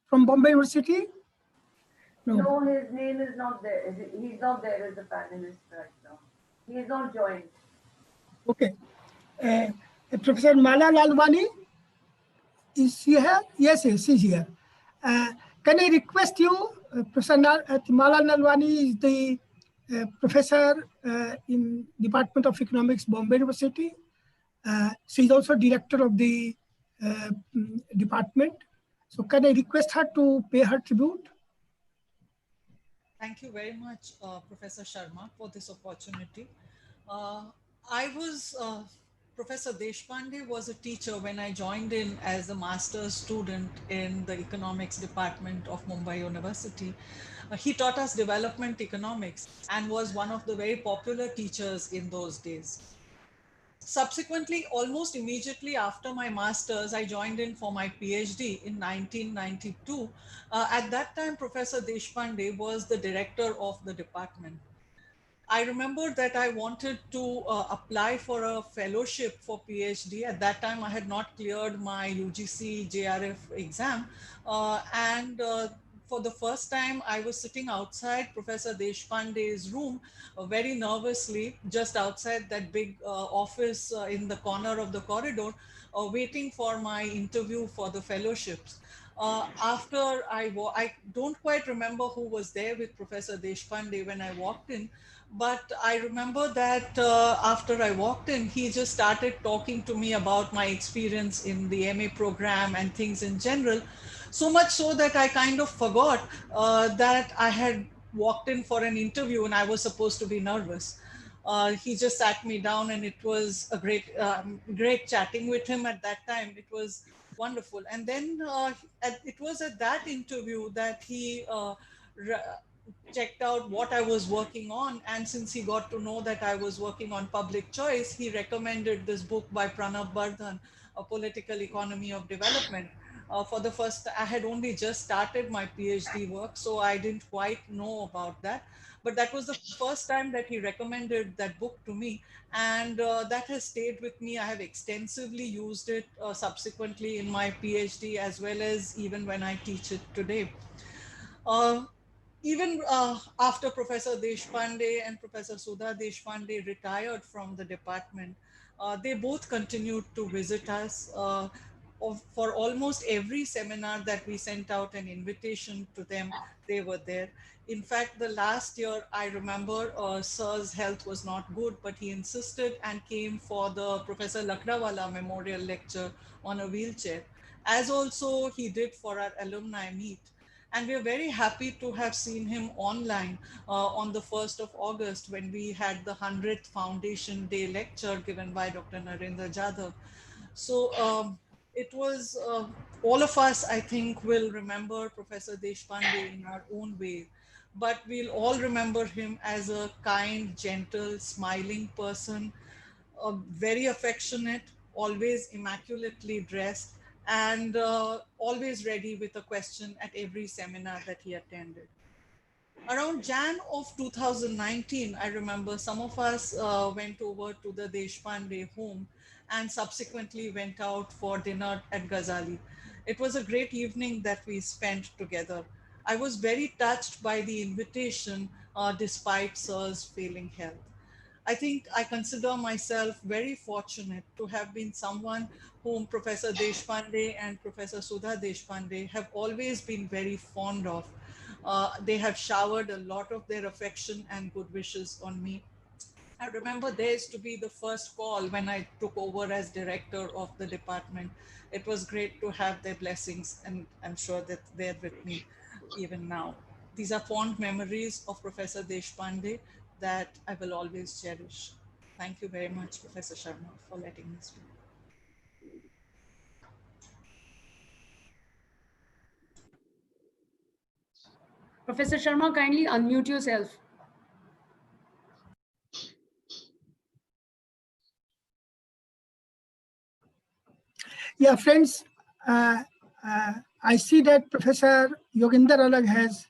from Bombay University? No, his name is not there. He's not there as a panelist right now. He is not joined. Okay. Professor Mala Lalwani, is she here? Yes, yes, she's here. Can I request you, Professor Mala Lalwani is the professor in Department of Economics, Bombay University. She's also director of the department. So can I request her to pay her tribute? Thank you very much, Professor Sharma, for this opportunity. Professor Deshpande was a teacher when I joined in as a master's student in the economics department of Mumbai University. He taught us development economics and was one of the very popular teachers in those days. Subsequently, almost immediately after my master's, I joined in for my PhD in 1992. At that time, Professor Deshpande was the director of the department. I remember that I wanted to apply for a fellowship for PhD. At that time, I had not cleared my UGC JRF exam. For the first time, I was sitting outside Professor Deshpande's room very nervously, just outside that big office in the corner of the corridor, waiting for my interview for the fellowships. I don't quite remember who was there with Professor Deshpande when I walked in, but I remember that after I walked in, he just started talking to me about my experience in the MA program and things in general. So much so that I kind of forgot that I had walked in for an interview and I was supposed to be nervous. He just sat me down and it was a great chatting with him at that time. It was wonderful. And then it was at that interview that he checked out what I was working on. And since he got to know that I was working on public choice, he recommended this book by Pranav Bardhan, A Political Economy of Development. I had only just started my PhD work, so I didn't quite know about that. But that was the first time that he recommended that book to me. And that has stayed with me. I have extensively used it subsequently in my PhD, as well as even when I teach it today. Even after Professor Deshpande and Professor Sudha Deshpande retired from the department, they both continued to visit us. For almost every seminar that we sent out an invitation to them, they were there. In fact, the last year, I remember Sir's health was not good, but he insisted and came for the Professor Lakdawala Memorial Lecture on a wheelchair, as also he did for our alumni meet. And we are very happy to have seen him online on the 1st of August when we had the 100th Foundation Day lecture given by Dr. Narendra Jadhav. So it was, all of us, I think, will remember Professor Deshpande in our own way, but we'll all remember him as a kind, gentle, smiling person, very affectionate, always immaculately dressed, and always ready with a question at every seminar that he attended. Around Jan of 2019, I remember some of us went over to the Deshpande home and subsequently went out for dinner at Ghazali. It was a great evening that we spent together. I was very touched by the invitation despite Sir's failing health. I think I consider myself very fortunate to have been someone whom Professor Deshpande and Professor Sudha Deshpande have always been very fond of. They have showered a lot of their affection and good wishes on me. I remember theirs to be the first call when I took over as director of the department. It was great to have their blessings, and I'm sure that they're with me even now. These are fond memories of Professor Deshpande that I will always cherish. Thank you very much, Professor Sharma, for letting me speak. Professor Sharma, kindly unmute yourself. Yeah, friends, I see that Professor Yoginder Alag has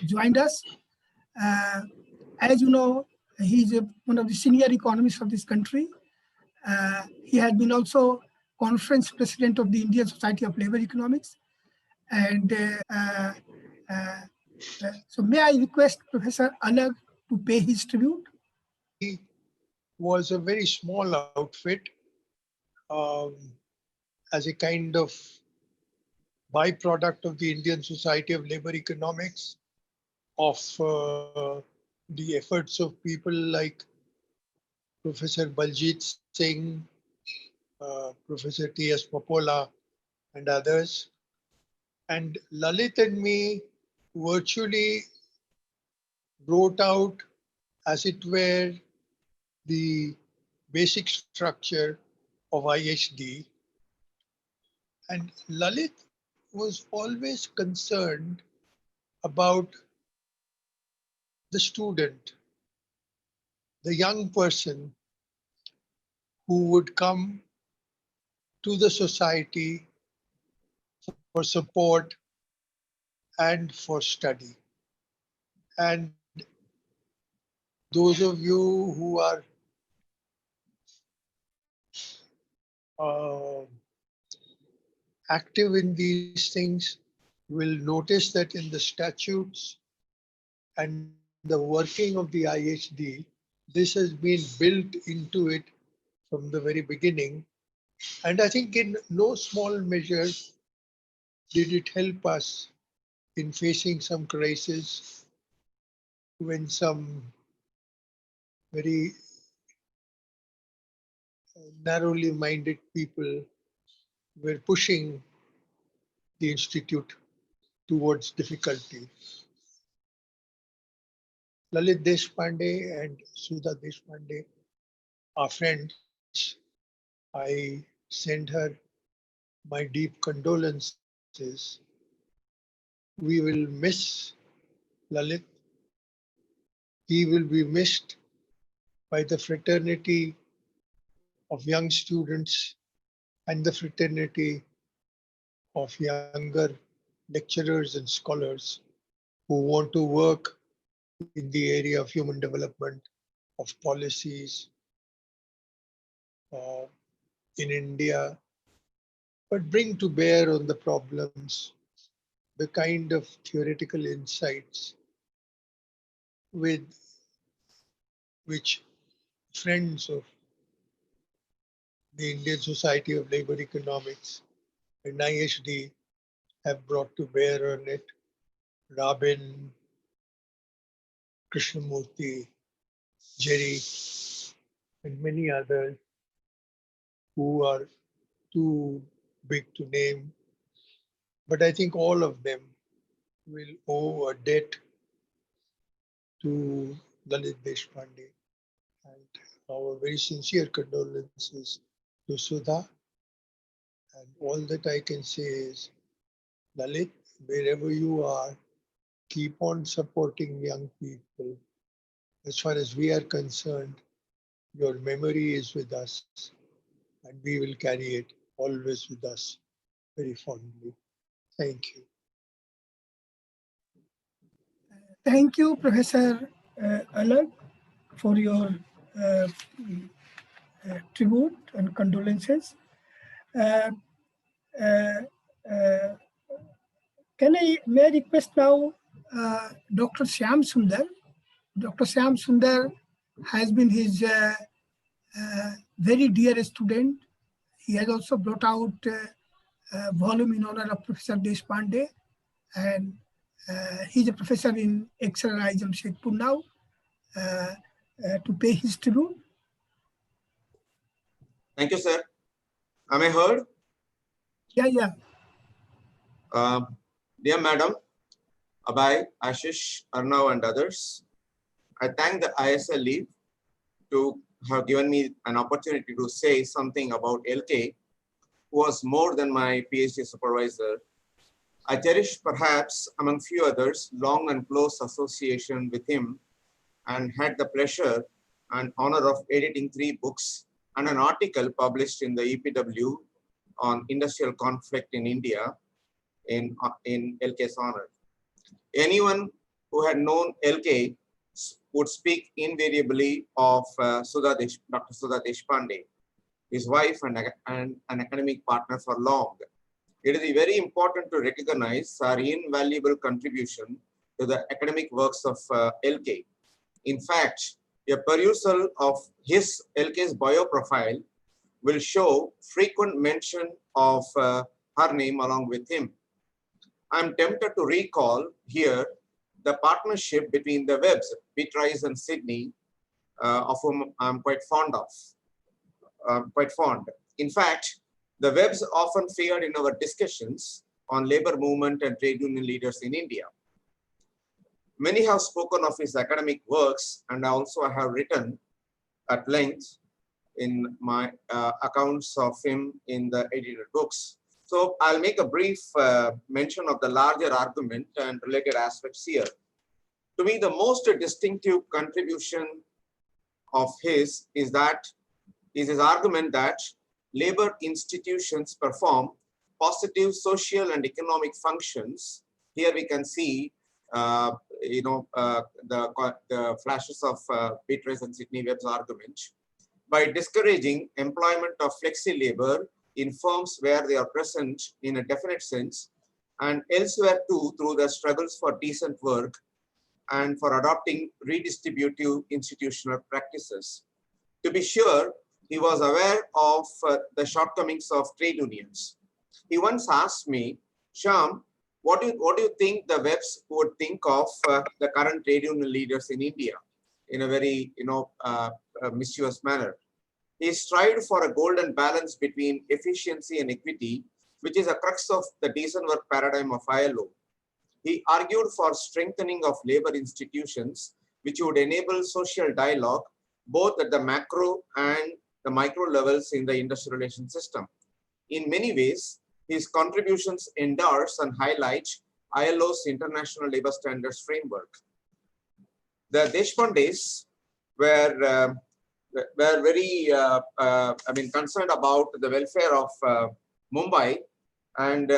joined us. As you know, he's one of the senior economists of this country. He had been also conference president of the Indian Society of Labor Economics. And so may I request Professor Alag to pay his tribute? Was a very small outfit as a kind of byproduct of the Indian Society of Labor Economics, of the efforts of people like Professor Baljit Singh, Professor T.S. Popola, and others. And Lalit and me virtually wrote out, as it were, the basic structure of IHD. And Lalit was always concerned about the student, the young person who would come to the society for support and for study. And those of you who are active in these things will notice that in the statutes and the working of the IHD, this has been built into it from the very beginning. And I think in no small measure did it help us in facing some crisis when some very narrowly minded people were pushing the institute towards difficulty. Lalit Deshpande and Sudha Deshpande are friends. I send her my deep condolences. We will miss Lalit. He will be missed by the fraternity of young students and the fraternity of younger lecturers and scholars who want to work in the area of human development, of policies in India, but bring to bear on the problems the kind of theoretical insights with which friends of the Indian Society of Labor Economics and IHD have brought to bear on it. Rabin, Krishnamurti, Jerry, and many others who are too big to name. But I think all of them will owe a debt to Lalit Deshpande. And our very sincere condolences to Sudha. And all that I can say is, Lalit, wherever you are, keep on supporting young people. As far as we are concerned, your memory is with us, and we will carry it always with us very fondly. Thank you. Thank you, Professor Alag, for your tribute and condolences. May I request now Dr. Shyam Sundar? Dr. Shyam Sundar has been his very dear student. He has also brought out a volume in honor of Professor Deshpande, and he's a professor in XRI Jamshedpur now, to pay his tribute. Thank you, sir. Am I heard? Yeah, yeah. Dear Madam, Abhay, Ashish, Arnav, and others, I thank the ISLE to have given me an opportunity to say something about LK, who was more than my PhD supervisor. I cherish, perhaps among few others, long and close association with him, and had the pleasure and honor of editing 3 books and an article published in the EPW on industrial conflict in India in LK's honor. Anyone who had known LK would speak invariably of Dr. Sudha Deshpande. his wife, and an academic partner for long. It is very important to recognize our invaluable contribution to the academic works of LK. In fact, a perusal of his LK's bio profile will show frequent mention of her name along with him. I'm tempted to recall here the partnership between the Webbs, Beatrice and Sydney, of whom I'm quite fond. In fact, the Webbs often figured in our discussions on labor movement and trade union leaders in India. Many have spoken of his academic works, and also I have written at length in my accounts of him in the edited books. So I'll make a brief mention of the larger argument and related aspects here. To me, the most distinctive contribution of his is his argument that labor institutions perform positive social and economic functions. Here we can see, the flashes of Beatrice and Sydney Webb's argument by discouraging employment of flexi labor in firms where they are present in a definite sense, and elsewhere too through the struggles for decent work and for adopting redistributive institutional practices. To be sure, he was aware of the shortcomings of trade unions. He once asked me, Shyam, what do you think the Webbs would think of the current trade union leaders in India in a very mischievous manner? He strived for a golden balance between efficiency and equity, which is a crux of the decent work paradigm of ILO. He argued for strengthening of labor institutions, which would enable social dialogue both at the macro and the micro levels in the industrial relations system. In many ways, his contributions endorse and highlight ILO's International Labor Standards Framework. The Deshpandes were very concerned about the welfare of Mumbai, and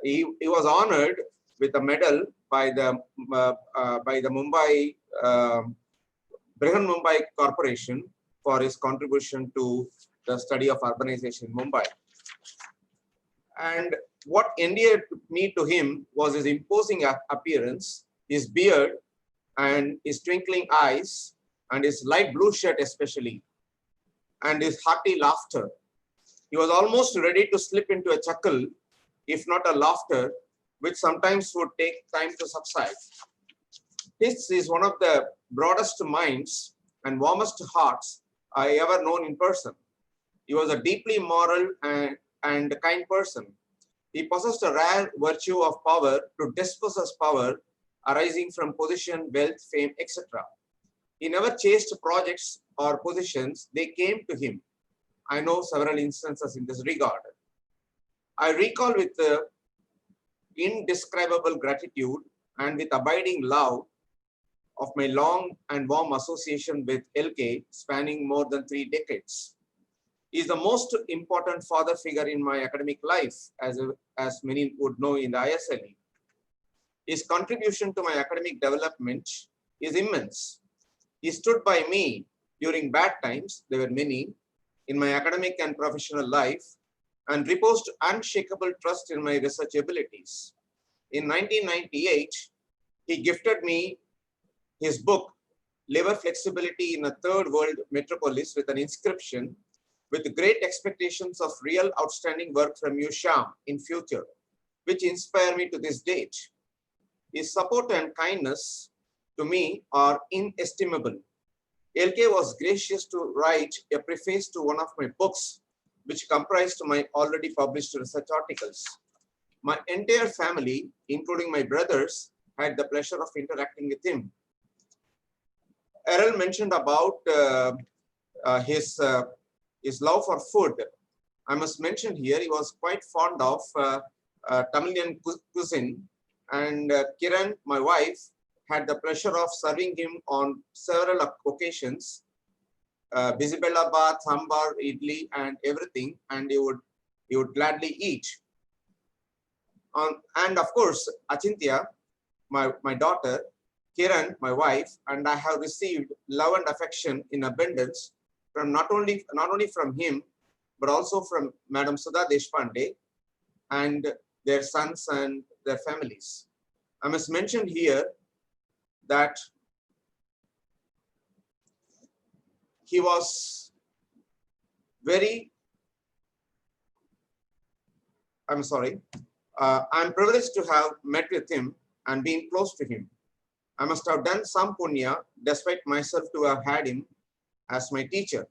he was honored with a medal by the Mumbai Brihan Mumbai Corporation for his contribution to the study of urbanization in Mumbai. And what endeared me to him was his imposing appearance, his beard, and his twinkling eyes, and his light blue shirt especially, and his hearty laughter. He was almost ready to slip into a chuckle, if not a laughter, which sometimes would take time to subside. His is one of the broadest minds and warmest hearts I ever known in person. He was a deeply moral and kind person. He possessed a rare virtue of power to dispossess power arising from position, wealth, fame, etc. He never chased projects or positions, they came to him. I know several instances in this regard. I recall with indescribable gratitude and with abiding love of my long and warm association with LK spanning more than 3 decades. He is the most important father figure in my academic life, as many would know in the ISLE. His contribution to my academic development is immense. He stood by me during bad times, there were many, in my academic and professional life, and reposed unshakable trust in my research abilities. In 1998, he gifted me his book, Labor Flexibility in a Third World Metropolis, with an inscription, with great expectations of real outstanding work from you, Shyam, in future, which inspire me to this date. His support and kindness to me are inestimable. LK was gracious to write a preface to one of my books, which comprised my already published research articles. My entire family, including my brothers, had the pleasure of interacting with him. Errol mentioned about his love for food. I must mention here, he was quite fond of Tamilian cuisine, and Kiran, my wife, had the pleasure of serving him on several occasions, Bisibella bath, sambar, idli, and everything, and he would gladly eat. And of course, Achintya, my daughter, Kiran, my wife, and I have received love and affection in abundance from not only from him, but also from Madam Sudha Deshpande and their sons and their families. I must mention here that he was very, I'm privileged to have met with him and been close to him. I must have done some punya despite myself to have had him as my teacher.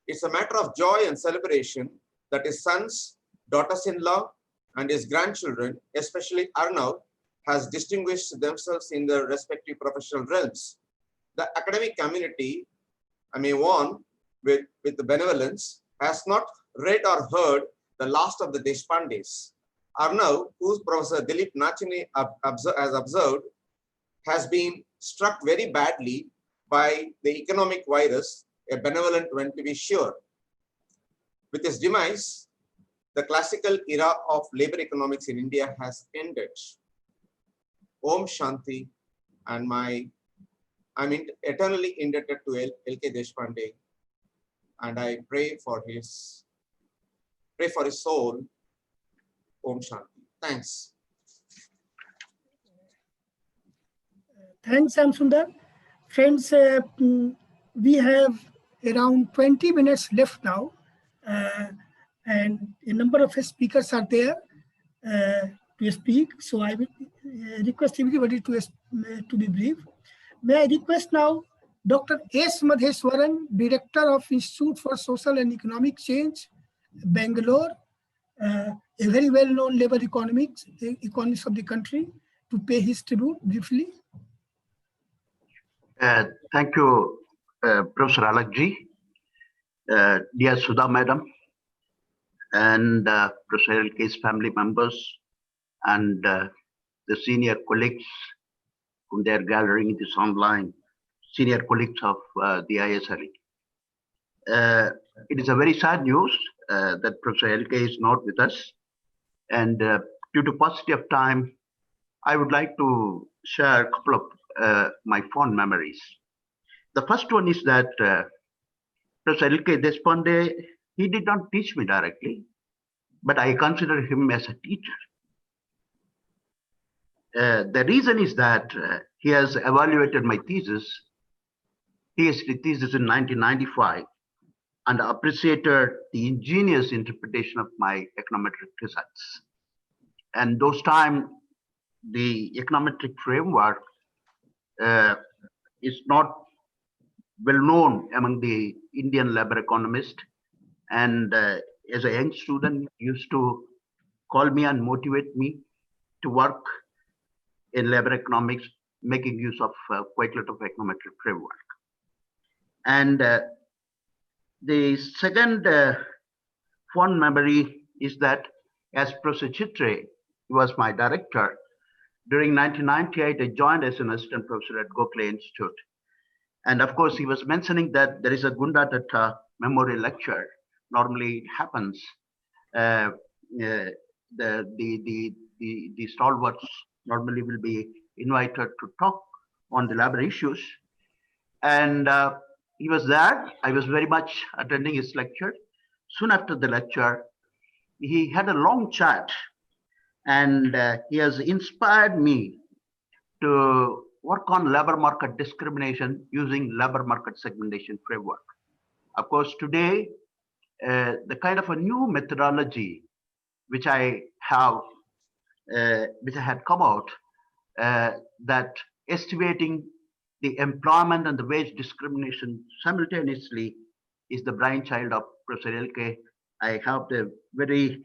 It's a matter of joy and celebration that his sons, daughters-in-law, and his grandchildren, especially Arnav, has distinguished themselves in their respective professional realms. The academic community, I may warn with the benevolence, has not read or heard the last of the Deshpandes. Arnav, whose Professor Dilip Nachine has observed, has been struck very badly by the economic virus, a benevolent one to be sure. With his demise, the classical era of labor economics in India has ended. Om Shanti, and I'm eternally indebted to L.K. Deshpande, and I pray for his soul. Om Shanti. Thanks. Thanks, Shamsundar. Friends, we have around 20 minutes left now, and a number of speakers are there to speak. So I will request everybody to be brief. May I request now Dr. S. Madheswaran, Director of Institute for Social and Economic Change, Bangalore, a very well-known labor economist of the country, to pay his tribute briefly. Thank you, Professor Alakji, dear Sudha Madam, and Professor LK's family members, and the senior colleagues whom they are gathering this online, senior colleagues of the ISLE. It is a very sad news that Professor LK is not with us, and due to paucity of time, I would like to share a couple of my fond memories. The first one is that Professor L.K. Deshpande, he did not teach me directly, but I consider him as a teacher. The reason is that he has evaluated my thesis, PhD thesis in 1995, and appreciated the ingenious interpretation of my econometric results. And those times, the econometric framework is not well known among the Indian labor economists. And as a young student, used to call me and motivate me to work in labor economics, making use of quite a lot of econometric framework. And the second fond memory is that as Professor Chitre was my director, during 1998, I joined as an assistant professor at Gokhale Institute. And of course, he was mentioning that there is a Gunda Datta memorial lecture. Normally it happens. The stalwarts normally will be invited to talk on the labor issues. And he was there. I was very much attending his lecture. Soon after the lecture, he had a long chat, and he has inspired me to work on labor market discrimination using labor market segmentation framework. Of course, today, the kind of a new methodology which I have, which I had come out, that estimating the employment and the wage discrimination simultaneously is the brainchild of Professor LK. I have the very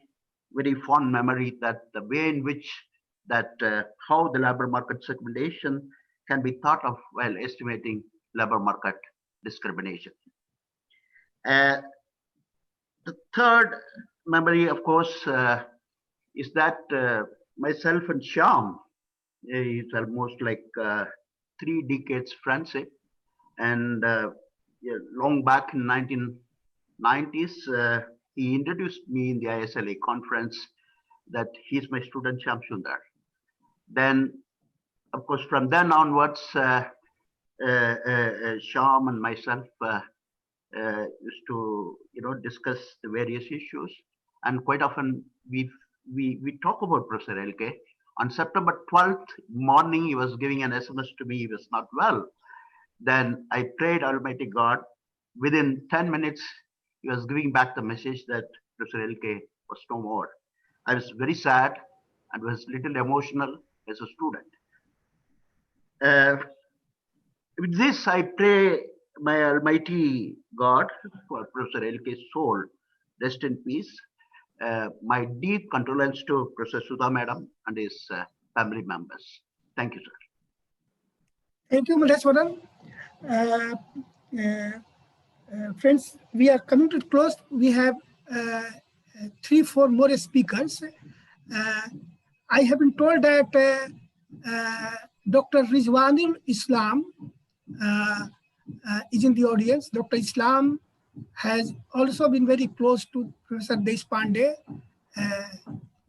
fond memory that the way in which that how the labor market segmentation can be thought of while estimating labor market discrimination. The third memory, of course, is that myself and Shyam, it's almost like 3 decades friendship, and yeah, long back in 1990s, he introduced me in the ISLE conference that he's my student Shamsundar. Then, of course, from then onwards, Shyam and myself used to, discuss the various issues. And quite often we talk about Professor LK. On September 12th morning, he was giving an SMS to me, he was not well. Then I prayed Almighty God. Within 10 minutes, he was giving back the message that Professor LK was no more. I was very sad and was little emotional as a student. With this, I pray my Almighty God for Professor LK's soul, rest in peace. My deep condolence to Professor Sudha Madam and his family members. Thank you, sir. Thank you, Deshpande. Friends, we are coming to close. We have 3-4 more speakers. I have been told that Dr. Rizwanul Islam is in the audience. Dr. Islam has also been very close to Professor Deshpande.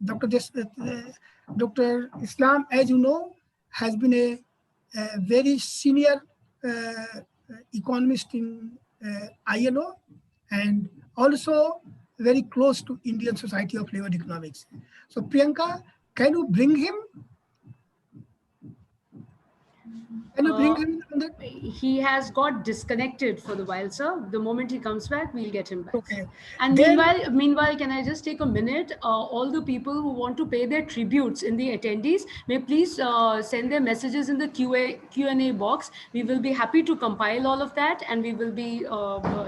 Dr. Islam, as you know, has been a very senior economist in ILO and also very close to Indian Society of Labor Economics. So Priyanka, can you bring him? Can you bring him? He has got disconnected for the while, sir. The moment he comes back, we'll get him back. Okay. And meanwhile, can I just take a minute? All the people who want to pay their tributes in the attendees may please send their messages in the Q&A box. We will be happy to compile all of that, and we will be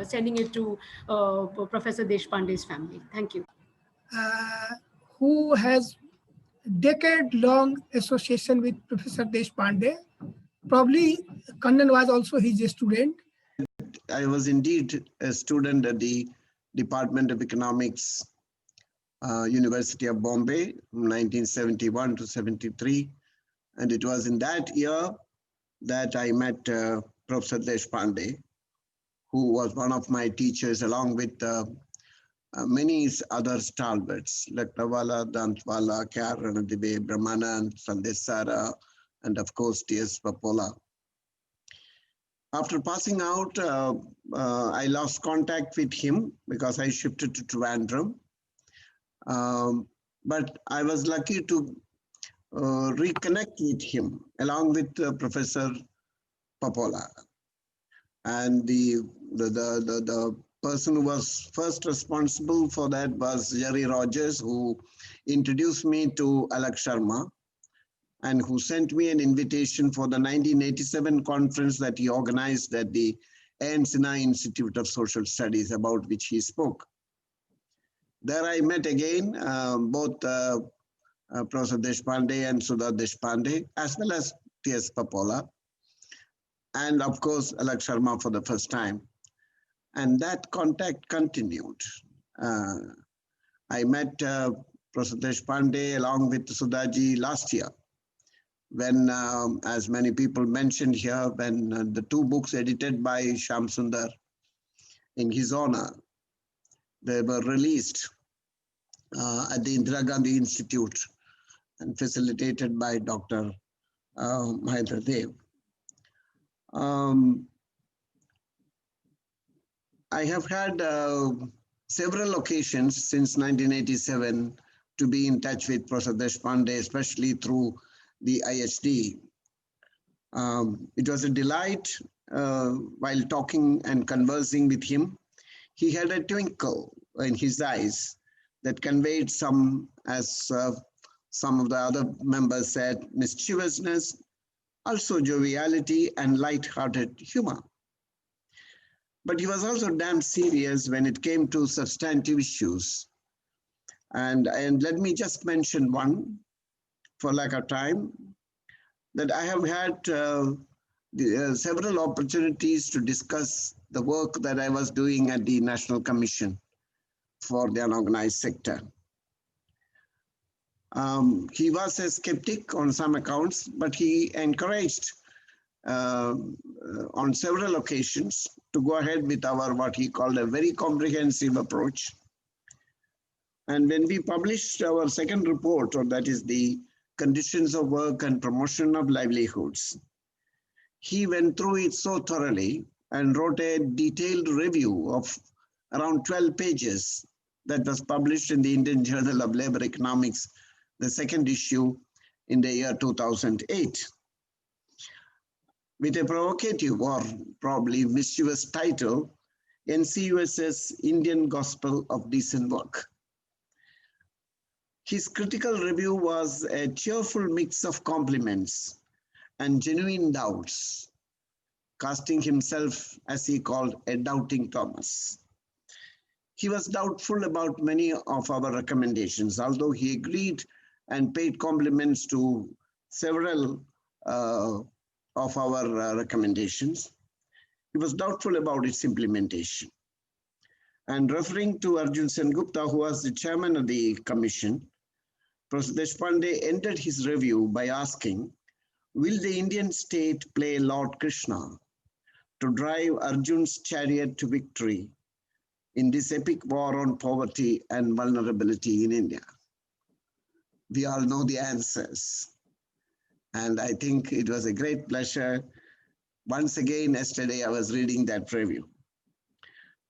sending it to Professor Deshpande's family. Thank you. Who has decade-long association with Professor Deshpande. Probably Kannan was also his student. I was indeed a student at the Department of Economics, University of Bombay, from 1971 to 73. And it was in that year that I met Professor Deshpande, who was one of my teachers, along with many other stalwarts, Lakdawala, Dantwala, Karanadibe, Brahmanand, Sandesara, and of course, T.S. Papola. After passing out, I lost contact with him because I shifted to Trivandrum. But I was lucky to reconnect with him along with Professor Papola. And the person who was first responsible for that was Jerry Rogers, who introduced me to Alak Sharma and who sent me an invitation for the 1987 conference that he organized at the A.N. Sinha Institute of Social Studies, about which he spoke. There I met again both Professor Deshpande and Sudha Deshpande, as well as T.S. Papola, and of course Alak Sharma for the first time. And that contact continued. I met Professor Deshpande along with Sudhaji last year, when, as many people mentioned here, when the 2 books edited by Shyam Sundar in his honor, they were released at the Indira Gandhi Institute and facilitated by Dr. Mahendra Dev. I have had several occasions since 1987 to be in touch with Professor Deshpande, especially through the IHD. It was a delight while talking and conversing with him. He had a twinkle in his eyes that conveyed some, as some of the other members said, mischievousness, also joviality and light-hearted humor. But he was also damn serious when it came to substantive issues. And let me just mention one, for lack of time, that I have had several opportunities to discuss the work that I was doing at the National Commission for the Unorganized Sector. He was a skeptic on some accounts, but he encouraged on several occasions to go ahead with our, what he called, a very comprehensive approach. And when we published our second report, or that is the Conditions of Work and Promotion of Livelihoods, he went through it so thoroughly and wrote a detailed review of around 12 pages that was published in the Indian Journal of Labor Economics, the second issue in the year 2008. With a provocative or probably mischievous title, NCUS's Indian Gospel of Decent Work. His critical review was a cheerful mix of compliments and genuine doubts, casting himself, as he called, a doubting Thomas. He was doubtful about many of our recommendations, although he agreed and paid compliments to several of our recommendations. He was doubtful about its implementation. And referring to Arjun Sengupta, who was the chairman of the commission, Professor Deshpande ended his review by asking, will the Indian state play Lord Krishna to drive Arjun's chariot to victory in this epic war on poverty and vulnerability in India? We all know the answers. And I think it was a great pleasure. Once again, yesterday, I was reading that review.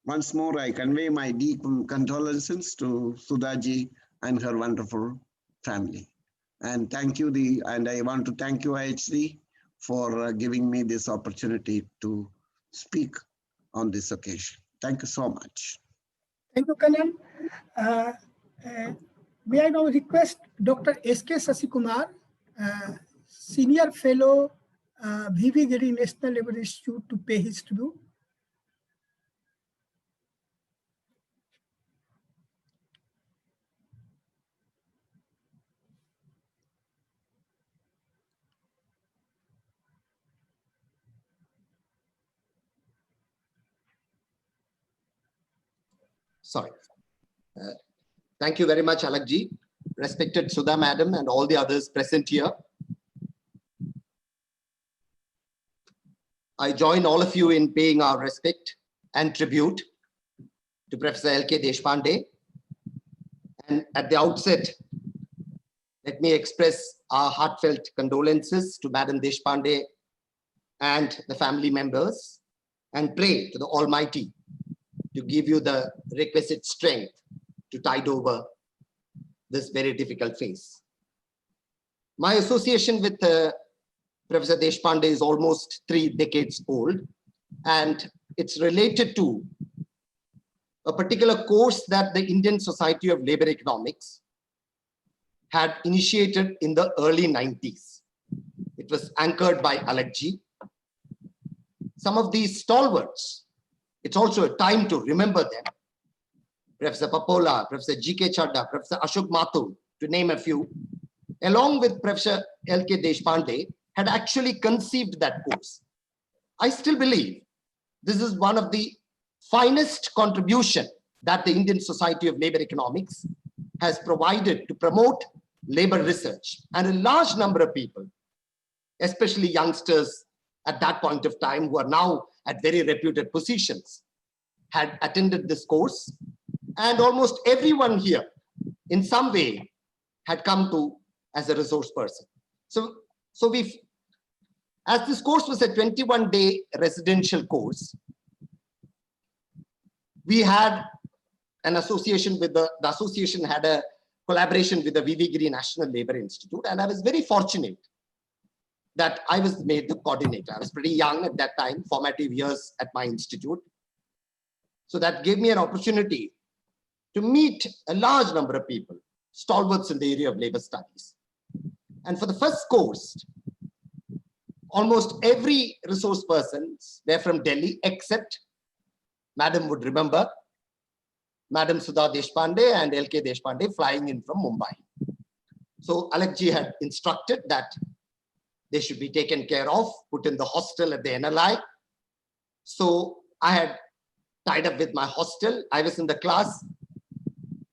Once more, I convey my deep condolences to Sudhaji and her wonderful family. And thank you, and I want to thank you, IHD, for giving me this opportunity to speak on this occasion. Thank you so much. Thank you, Kannan. May I now request Dr. S.K. Sasikumar, Senior Fellow, V.V. Giri National Labour Institute, to pay his tribute. Sorry. Thank you very much, Alakji. Respected Sudha Madam and all the others present here. I join all of you in paying our respect and tribute to Professor L.K. Deshpande. And at the outset, let me express our heartfelt condolences to Madam Deshpande and the family members, and pray to the Almighty to give you the requisite strength to tide over this very difficult phase. My association with Professor Deshpande is almost 3 decades old, and it's related to a particular course that the Indian Society of Labor Economics had initiated in the early 90s. It was anchored by Alakji. Some of these stalwarts, it's also a time to remember them. Professor Papola, Professor G.K. Chadda, Professor Ashok Mathur, to name a few, along with Professor L.K. Deshpande, had actually conceived that course. I still believe this is one of the finest contribution that the Indian Society of Labor Economics has provided to promote labor research. And a large number of people, especially youngsters at that point of time who are now at very reputed positions, had attended this course. And almost everyone here in some way had come to as a resource person. So as this course was a 21-day residential course, we had an association with the association had a collaboration with the V.V. Giri National Labour Institute, and I was very fortunate that I was made the coordinator. I was pretty young at that time, formative years at my institute. So that gave me an opportunity to meet a large number of people, stalwarts in the area of labor studies. And for the first course, almost every resource persons were from Delhi, except, Madam would remember, Madam Sudha Deshpande and L.K. Deshpande flying in from Mumbai. So Alakji had instructed that they should be taken care of, put in the hostel at the NLI. So I had tied up with my hostel. I was in the class.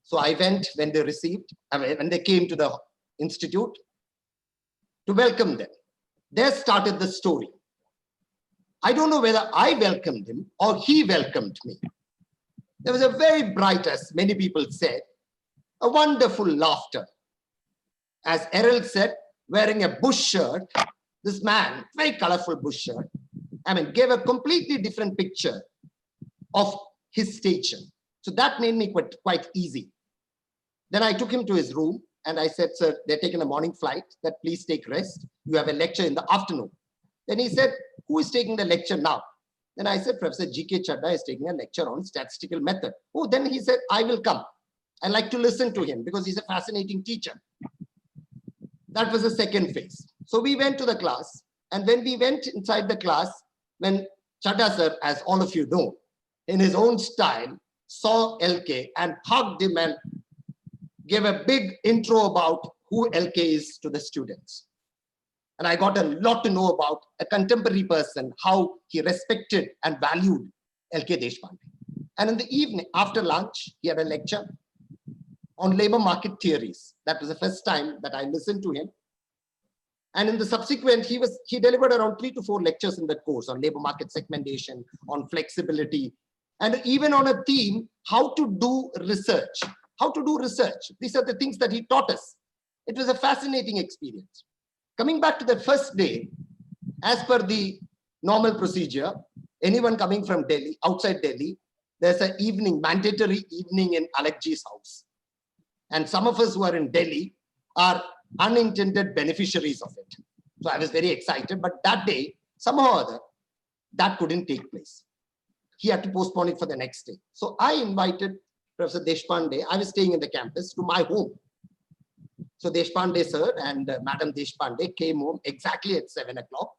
So I went when they came to the institute to welcome them. There started the story. I don't know whether I welcomed him or he welcomed me. There was a very bright, as many people said, a wonderful laughter. As Errol said, wearing a bush shirt, this man, very colorful bush shirt, I mean, gave a completely different picture of his station. So that made me quite easy. Then I took him to his room and I said, sir, they're taking a morning flight, that please take rest. You have a lecture in the afternoon. Then he said, who is taking the lecture now? Then I said, Professor G.K. Chadda is taking a lecture on statistical method. Oh, then he said, I will come. I like to listen to him because he's a fascinating teacher. That was the second phase. So we went to the class, and when we went inside the class, when Chadda sir, as all of you know, in his own style, saw LK and hugged him and gave a big intro about who LK is to the students. And I got a lot to know about a contemporary person, how he respected and valued LK Deshpande. And in the evening, after lunch, he had a lecture on labor market theories. That was the first time that I listened to him. And in the subsequent, he delivered around 3 to 4 lectures in that course on labor market segmentation, on flexibility, and even on a theme, how to do research. How to do research. These are the things that he taught us. It was a fascinating experience. Coming back to the first day, as per the normal procedure, anyone coming from Delhi, outside Delhi, there's an evening, mandatory evening in Alakji's house. And some of us who are in Delhi are unintended beneficiaries of it. So I was very excited, but that day, somehow or other, that couldn't take place. He had to postpone it for the next day. So I invited Professor Deshpande, I was staying in the campus, to my home. So Deshpande sir and Madam Deshpande came home exactly at 7 o'clock.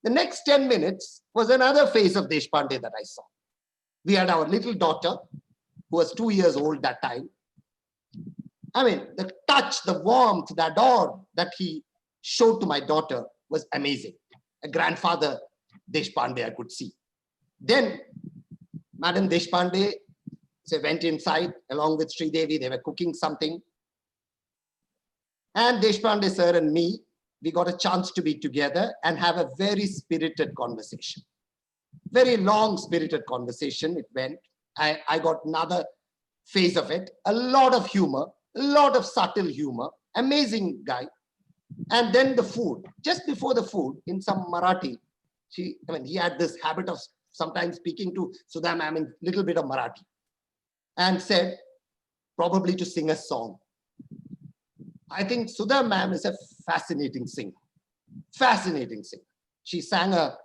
The next 10 minutes was another phase of Deshpande that I saw. We had our little daughter, who was 2 years old that time. I mean, the touch, the warmth, the adore that he showed to my daughter was amazing. A grandfather Deshpande I could see. Then Madam Deshpande went inside along with Sri Devi. They were cooking something. And Deshpande sir and me, we got a chance to be together and have a very spirited conversation. Very long spirited conversation it went. I got another phase of it. A lot of humor, a lot of subtle humor. Amazing guy. And then the food. Just before the food, in some Marathi, he had this habit of sometimes speaking to Sudha ma'am in a little bit of Marathi. And said, probably to sing a song. I think Sudha ma'am is a fascinating singer. Fascinating singer. She sang a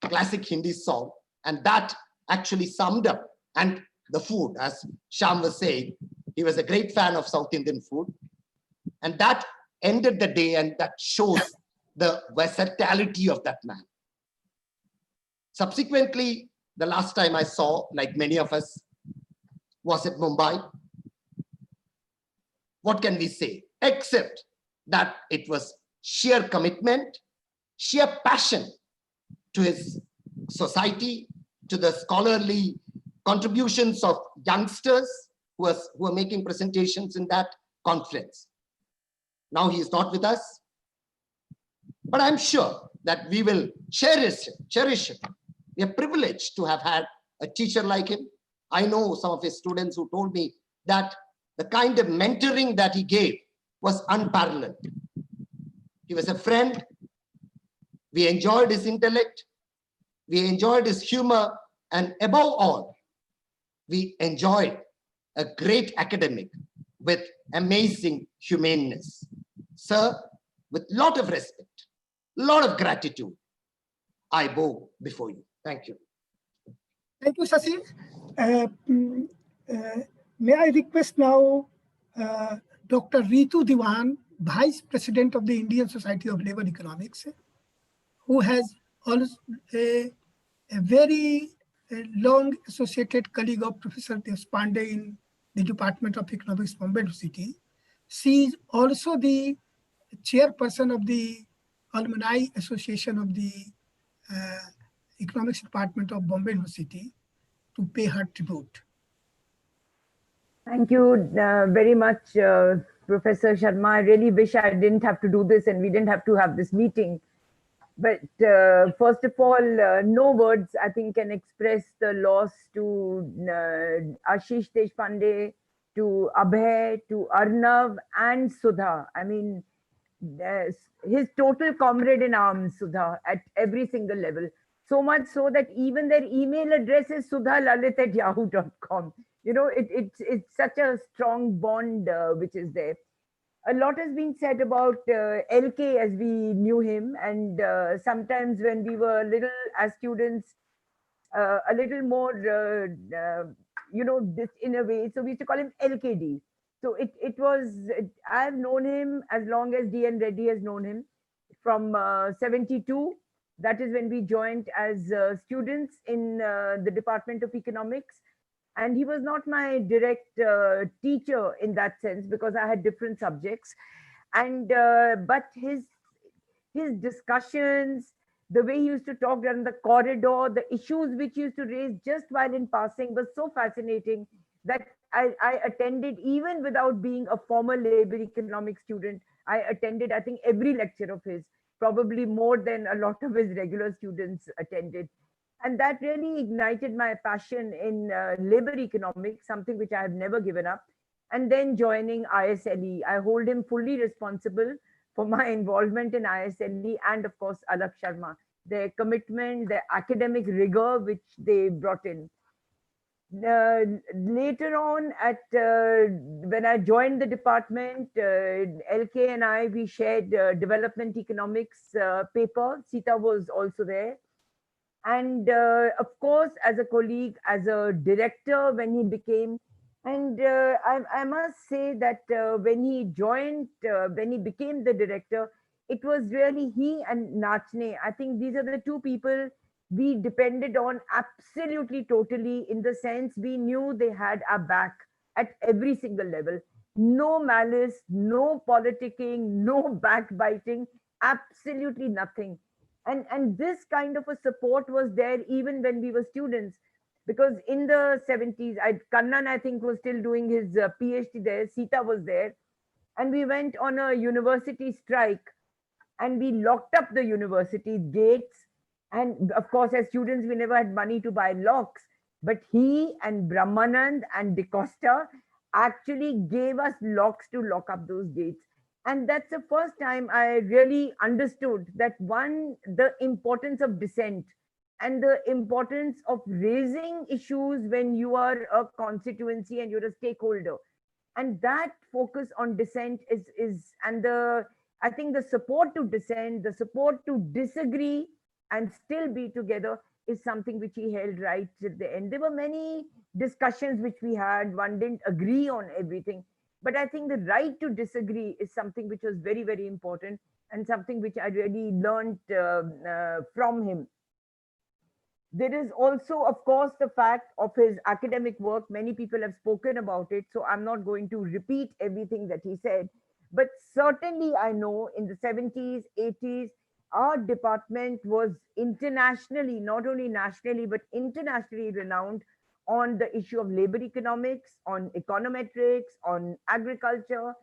classic Hindi song, and that actually summed up. And the food, as Sham was saying, he was a great fan of South Indian food. And that ended the day, and that shows the versatility of that man. Subsequently, the last time I saw, like many of us, was at Mumbai. What can we say? Except that it was sheer commitment, sheer passion to his society, to the scholarly contributions of youngsters who are making presentations in that conference. Now he is not with us, but I'm sure that we will cherish him. We are privileged to have had a teacher like him. I know some of his students who told me that the kind of mentoring that he gave was unparalleled. He was a friend. We enjoyed his intellect. We enjoyed his humor. And above all, we enjoyed a great academic with amazing humaneness. Sir, with a lot of respect, a lot of gratitude, I bow before you. Thank you. Thank you, Sasi. May I request now Dr. Ritu Diwan, Vice President of the Indian Society of Labor Economics, who has also a very long associated colleague of Professor Deshpande in the Department of Economics, Bombay University. She is also the chairperson of the Alumni Association of the Economics Department of Bombay University, to pay her tribute. Thank you very much, Professor Sharma. I really wish I didn't have to do this and we didn't have to have this meeting. But first of all, no words, I think, can express the loss to Ashish Deshpande, to Abhay, to Arnav and Sudha. I mean, his total comrade in arms, Sudha, at every single level. So much so that even their email address is sudhalalit@yahoo.com. It's such a strong bond which is there. A lot has been said about LK as we knew him, and sometimes when we were little as students, a little more, this in a way. So we used to call him LKD. So I've known him as long as DN Reddy has known him, from 72. That is when we joined as students in the Department of Economics. And he was not my direct teacher in that sense, because I had different subjects. And but his discussions, the way he used to talk down the corridor, the issues which he used to raise just while in passing was so fascinating that I attended, even without being a former labor economics student. I attended, I think, every lecture of his, probably more than a lot of his regular students attended. And that really ignited my passion in labor economics, something which I have never given up. And then joining ISLE, I hold him fully responsible for my involvement in ISLE, and of course, Alak Sharma, their commitment, their academic rigor, which they brought in. Later on, when I joined the department, LK and we shared development economics paper. Sita was also there. And of course, as a colleague, as a director, when he became, and I must say that when he joined, when he became the director, it was really he and Nachne. I think these are the two people we depended on absolutely totally, in the sense we knew they had our back at every single level. No malice, no politicking, no backbiting, absolutely nothing. And this kind of a support was there even when we were students, because in the 70s, Kannan, I think, was still doing his PhD there. Sita was there, and we went on a university strike, and we locked up the university gates. And of course, as students, we never had money to buy locks, but he and Brahmanand and DeCosta actually gave us locks to lock up those gates. And that's the first time I really understood that, one, the importance of dissent and the importance of raising issues when you are a constituency and you're a stakeholder. And that focus on dissent I think the support to dissent, the support to disagree and still be together, is something which he held right till the end. There were many discussions which we had. One didn't agree on everything. But I think the right to disagree is something which was very, very important, and something which I really learned from him. There is also, of course, the fact of his academic work. Many people have spoken about it, so I'm not going to repeat everything that he said. But certainly I know in the 70s, 80s, our department was internationally, not only nationally, but internationally renowned on the issue of labor economics, on econometrics, on agriculture.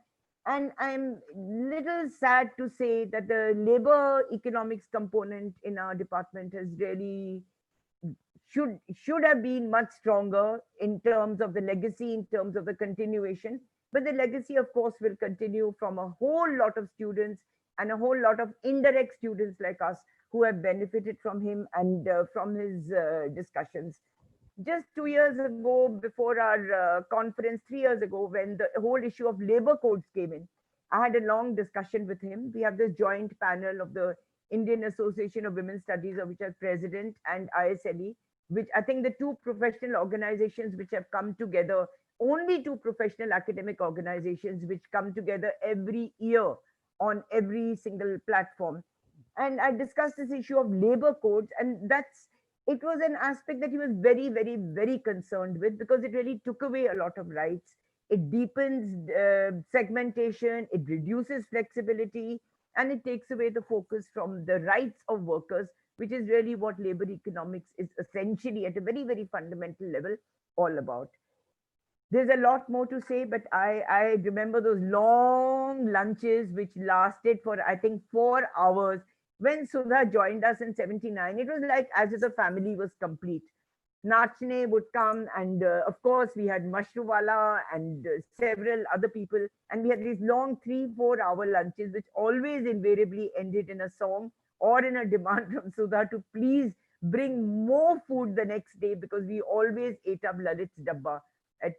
And I'm little sad to say that the labor economics component in our department has really should have been much stronger in terms of the legacy, in terms of the continuation. But the legacy, of course, will continue from a whole lot of students and a whole lot of indirect students like us who have benefited from him and from his discussions. Just 2 years ago, before our conference, 3 years ago, when the whole issue of labor codes came in, I had a long discussion with him. We have this joint panel of the Indian Association of Women's Studies, of which I'm president, and ISLE, which I think the two professional organizations which have come together, only two professional academic organizations which come together every year on every single platform. And I discussed this issue of labor codes, and it was an aspect that he was very, very, very concerned with, because it really took away a lot of rights. It deepens segmentation, it reduces flexibility, and it takes away the focus from the rights of workers, which is really what labor economics is essentially at a very, very fundamental level all about. There's a lot more to say, but I remember those long lunches which lasted for, I think, 4 hours. When Sudha joined us in 79, it was like as if the family was complete. Nachne would come, and of course we had Mashruwala and several other people, and we had these long 3-4 hour lunches which always invariably ended in a song or in a demand from Sudha to please bring more food the next day, because we always ate up Lalit's dabba at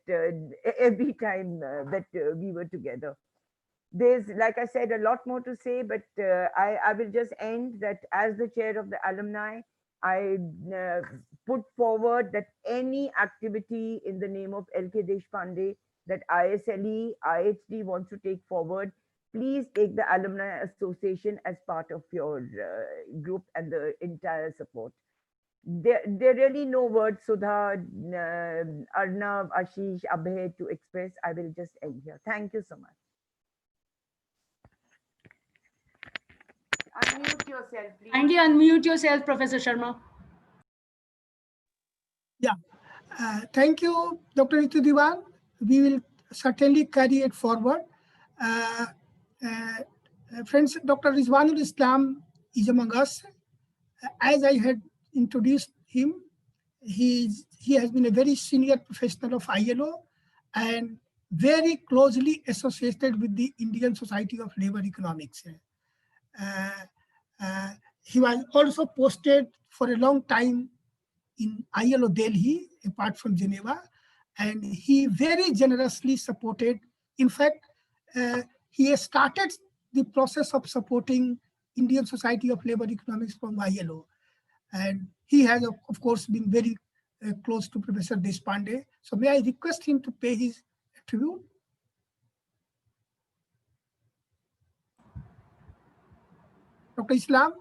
every time that we were together. There's, like I said, a lot more to say, but I will just end that as the chair of the alumni, I put forward that any activity in the name of LK Deshpande that ISLE, IHD wants to take forward, please take the Alumni Association as part of your group and the entire support. There are really no words, Sudha, Arnav, Ashish, Abhay, to express. I will just end here. Thank you so much. Unmute yourself, please. Kindly unmute yourself, Professor Sharma. Yeah. Thank you, Dr. Ritu Diwan. We will certainly carry it forward. Friends, Dr. Rizwanul Islam is among us. As I had introduced him, he has been a very senior professional of ILO and very closely associated with the Indian Society of Labor Economics. He was also posted for a long time in ILO Delhi, apart from Geneva, and he very generously supported. In fact, he has started the process of supporting Indian Society of Labor Economics from ILO. And he has, of course, been very close to Professor Deshpande. So may I request him to pay his tribute? Dr. Islam?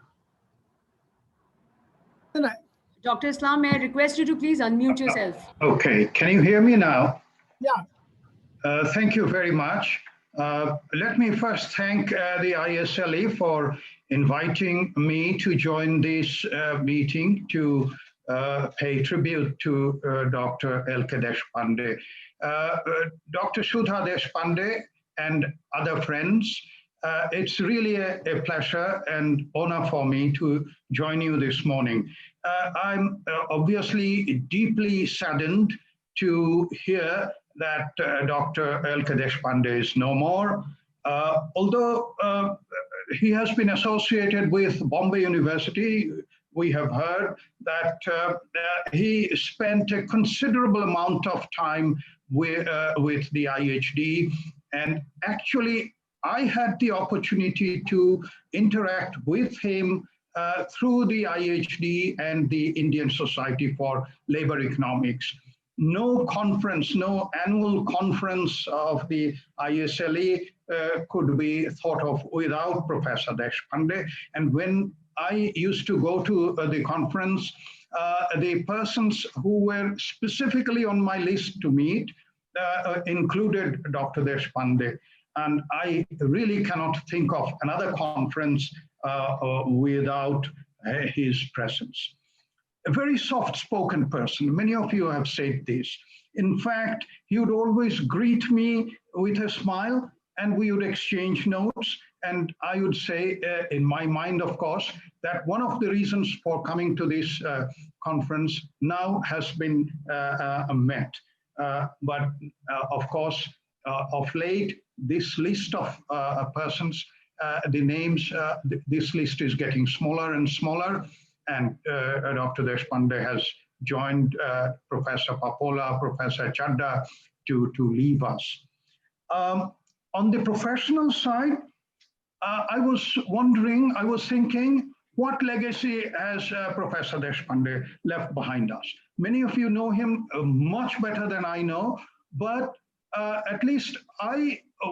Dr. Islam, may I request you to please unmute yourself? Okay, can you hear me now? Yeah. Thank you very much. Let me first thank the ISLE for inviting me to join this meeting to pay tribute to Dr. LK Deshpande. Dr. Sudha Deshpande and other friends, it's really a pleasure and honor for me to join you this morning. I'm obviously deeply saddened to hear that Dr. LK Deshpande is no more. Although he has been associated with Bombay University, we have heard that he spent a considerable amount of time with the IHD. And actually, I had the opportunity to interact with him through the IHD and the Indian Society for Labor Economics. No conference, no annual conference of the ISLE could be thought of without Professor Deshpande. And when I used to go to the conference, the persons who were specifically on my list to meet included Dr. Deshpande. And I really cannot think of another conference without his presence. A very soft-spoken person. Many of you have said this. In fact, he would always greet me with a smile and we would exchange notes. And I would say, in my mind, of course, that one of the reasons for coming to this conference now has been met. But of course, of late, this list of persons, the names, this list is getting smaller and smaller. And Dr. Deshpande has joined Professor Papola, Professor Chadda to leave us. On the professional side, I was thinking, what legacy has Professor Deshpande left behind us? Many of you know him much better than I know, but at least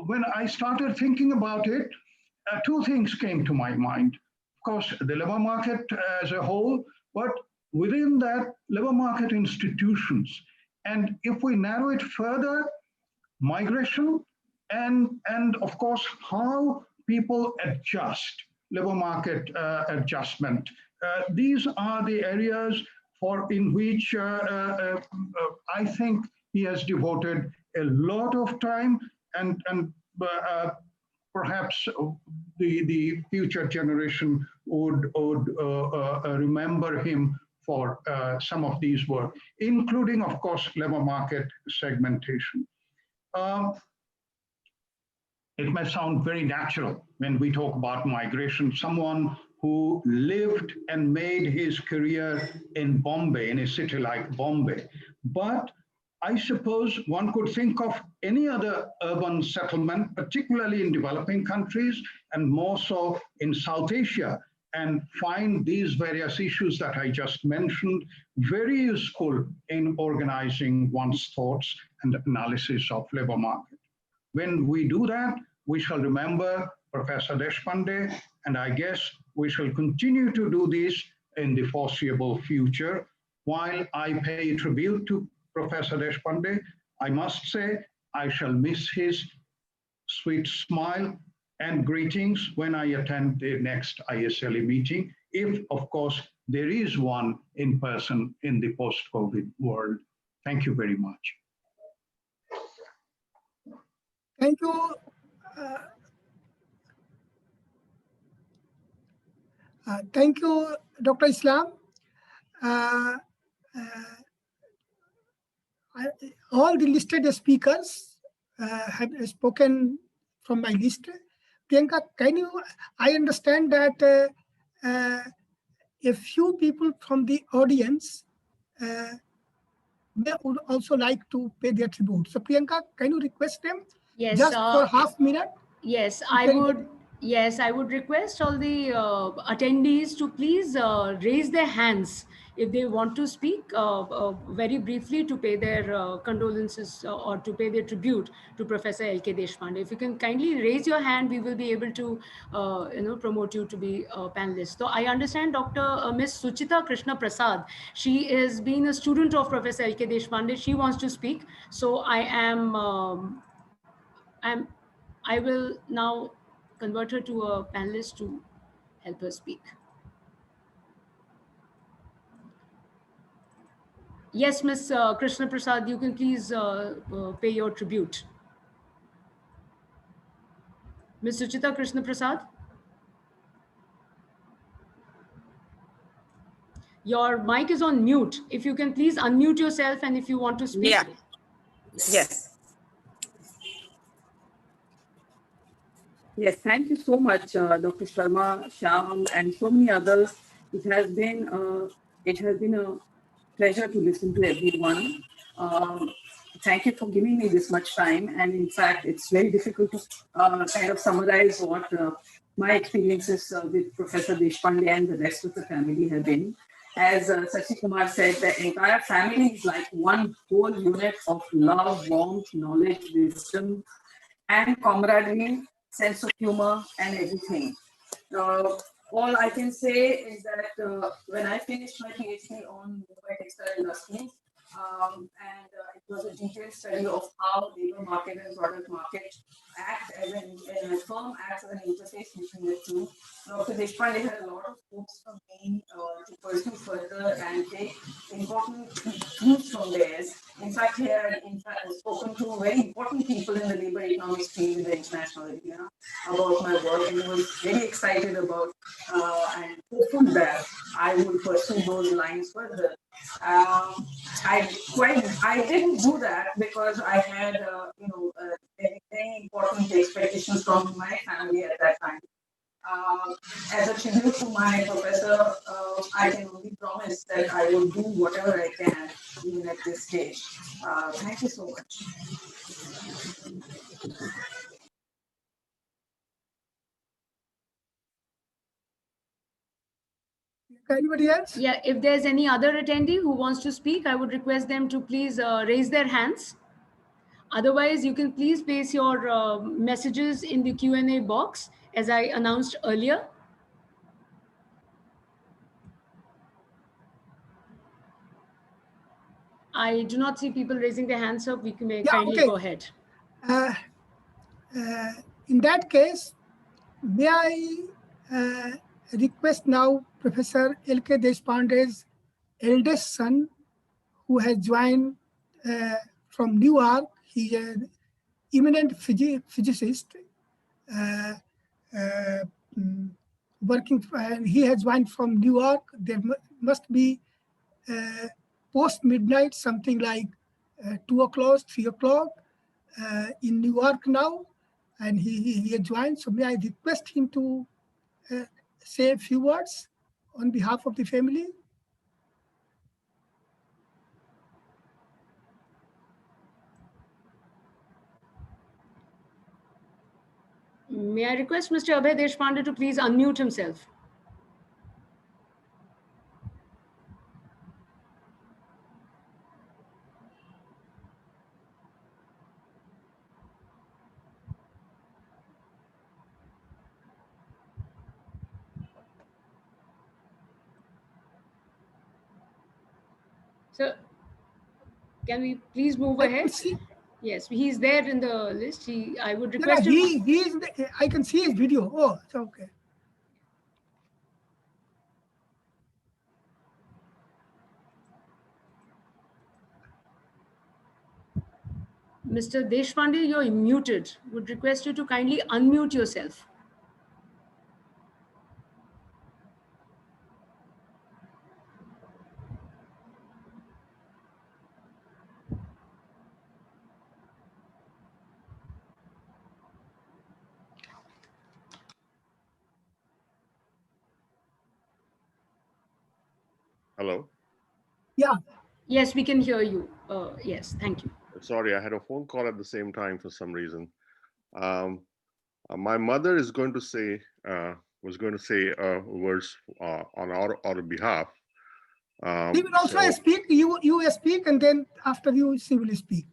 when I started thinking about it, two things came to my mind. Of course, the labor market as a whole, but within that, labor market institutions. And if we narrow it further, migration and of course, how people adjust, labor market adjustment. These are the areas in which I think he has devoted a lot of time and perhaps the future generation would remember him for some of these work, including, of course, labor market segmentation. It may sound very natural when we talk about migration. Someone who lived and made his career in Bombay, in a city like Bombay. But I suppose one could think of any other urban settlement, particularly in developing countries and more so in South Asia, and find these various issues that I just mentioned very useful in organizing one's thoughts and analysis of labor market. When we do that, we shall remember Professor Deshpande, and I guess we shall continue to do this in the foreseeable future. While I pay tribute to Professor Deshpande, I must say I shall miss his sweet smile and greetings when I attend the next ISLE meeting, if, of course, there is one in person in the post-COVID world. Thank you very much. Thank you. Thank you, Dr. Islam. All the listed speakers have spoken from my list. Priyanka, I understand that a few people from the audience they would also like to pay their tribute. So Priyanka, can you request them? Yes. Just for half minute? Yes, I would. Yes, I would request all the attendees to please raise their hands if they want to speak very briefly to pay their condolences or to pay their tribute to Professor L.K. Deshpande. If you can kindly raise your hand, we will be able to promote you to be a panelist. So I understand Dr. Ms. Suchita Krishna Prasad. She is being a student of Professor L.K. Deshpande. She wants to speak. So I will now convert her to a panelist to help her speak. Yes, Ms. Krishna Prasad, you can please pay your tribute. Ms. Suchita Krishna Prasad? Your mic is on mute. If you can please unmute yourself and if you want to speak. Yeah. Yes. Yes, thank you so much, Dr. Sharma, Shyam, and so many others. It has been a pleasure to listen to everyone. Thank you for giving me this much time. And in fact, it's very difficult to kind of summarize what my experiences with Professor Deshpande and the rest of the family have been. As Sashi Kumar said, the entire family is like one whole unit of love, warmth, knowledge, wisdom, and camaraderie, sense of humor, and everything. All I can say is that when I finished my PhD on Bombay textile industry, and it was a detailed study of how labor market and product market act as a firm acts as an interface between the two. Dr. Deshpande had a lot of hopes from me to pursue further and take important clues from theirs. In fact, he had spoken to very important people in the labor economics field in the international arena about my work, and he was very excited about and hopeful that I would pursue those lines further. I didn't do that because I had very important expectations from my family at that time. As a tribute to my professor, I can only promise that I will do whatever I can even at this stage. Thank you so much. Anybody else? Yeah, if there's any other attendee who wants to speak, I would request them to please raise their hands. Otherwise, you can please place your messages in the Q&A box as I announced earlier. I do not see people raising their hands up. We can kindly go ahead. In that case, may I request now Professor L.K. Deshpande's eldest son, who has joined from Newark. He is an eminent physicist working, and he has joined from Newark. There must be post-midnight, something like 2 o'clock, 3 o'clock in Newark now, and he joined. So may I request him to say a few words on behalf of the family? May I request Mr. Abhay Deshpande to please unmute himself? So, can we please move ahead? Yes, he's there in the list. I would request him. I can see his video. Oh, it's okay. Mr. Deshpande, you're muted. Would request you to kindly unmute yourself. Hello? Yeah. Yes, we can hear you. Yes, thank you. Sorry, I had a phone call at the same time for some reason. My mother is going to say, was going to say words on our behalf. He will also speak, you speak, and then after you, she will speak.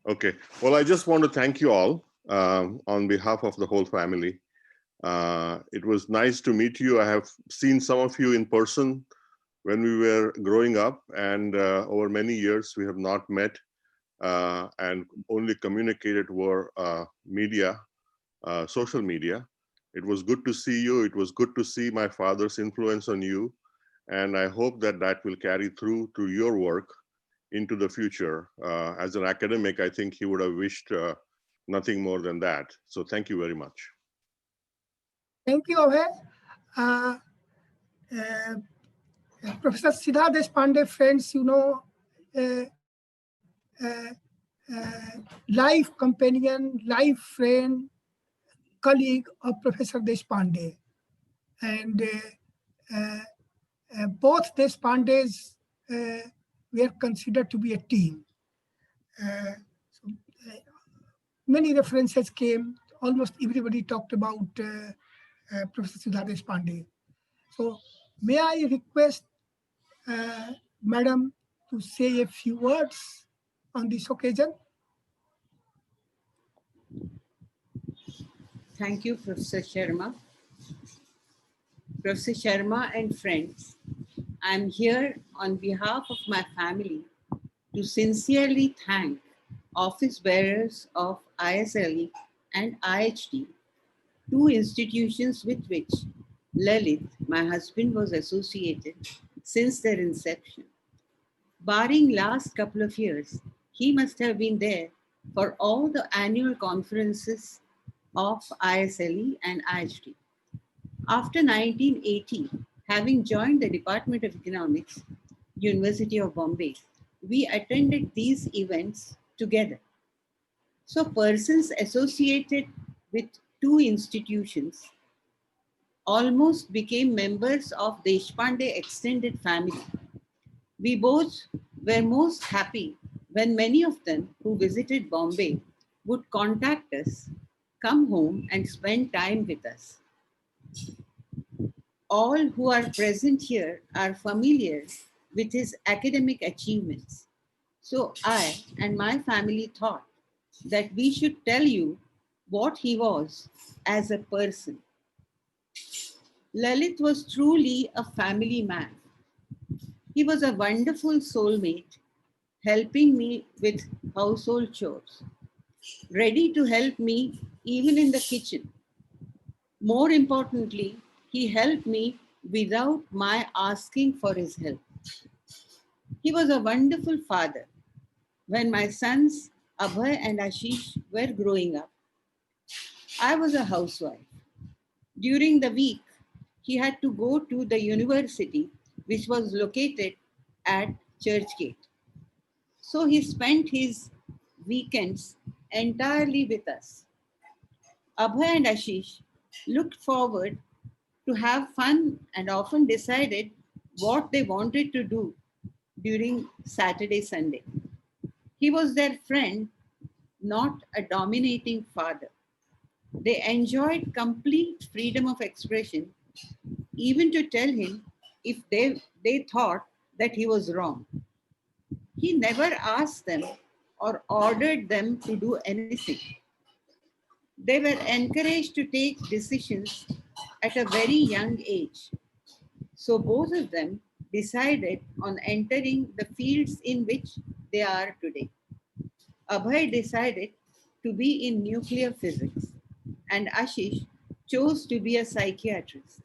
Okay. Well, I just want to thank you all on behalf of the whole family. It was nice to meet you. I have seen some of you in person when we were growing up, and over many years we have not met and only communicated over media, social media. It was good to see you. It was good to see my father's influence on you. And I hope that that will carry through to your work into the future. As an academic, I think he would have wished nothing more than that. So thank you very much. Thank you, Abhay. Professor Siddharth Deshpande, friends, you know, life companion, life friend, colleague of Professor Deshpande. And both Deshpandes were considered to be a team. Many references came. Almost everybody talked about Professor Siddharth Deshpande. So may I request Madam to say a few words on this occasion? Thank you, Professor Sharma. Professor Sharma and friends, I'm here on behalf of my family to sincerely thank office bearers of ISLE and IHD, two institutions with which Lalit, my husband, was associated since their inception. Barring last couple of years, he must have been there for all the annual conferences of ISLE and IHD. After 1980, having joined the Department of Economics, University of Bombay, we attended these events together. So persons associated with two institutions almost became members of Deshpande extended family. We both were most happy when many of them who visited Bombay would contact us, come home and spend time with us. All who are present here are familiar with his academic achievements. So I and my family thought that we should tell you what he was as a person. Lalit was truly a family man. He was a wonderful soulmate, helping me with household chores, ready to help me even in the kitchen. More importantly, he helped me without my asking for his help. He was a wonderful father. When my sons Abhay and Ashish were growing up, I was a housewife. During the week, he had to go to the university, which was located at Churchgate. So he spent his weekends entirely with us. Abhay and Ashish looked forward to have fun and often decided what they wanted to do during Saturday, Sunday. He was their friend, not a dominating father. They enjoyed complete freedom of expression, even to tell him if they thought that he was wrong. He never asked them or ordered them to do anything. They were encouraged to take decisions at a very young age. So both of them decided on entering the fields in which they are today. Abhay decided to be in nuclear physics, and Ashish chose to be a psychiatrist.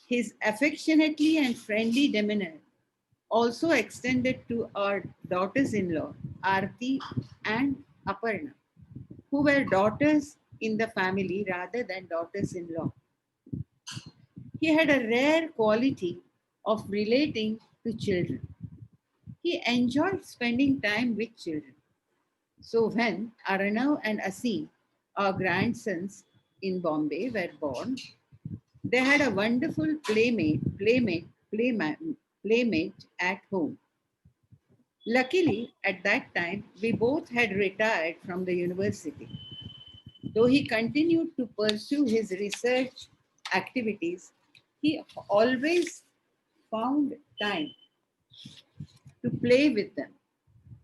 His affectionately and friendly demeanor also extended to our daughters-in-law, Aarti and Aparna, who were daughters in the family rather than daughters-in-law. He had a rare quality of relating to children. He enjoyed spending time with children. So when Aranav and Asim, our grandsons in Bombay, were born, they had a wonderful playmate at home. Luckily, at that time, we both had retired from the university. Though he continued to pursue his research activities, he always found time to play with them.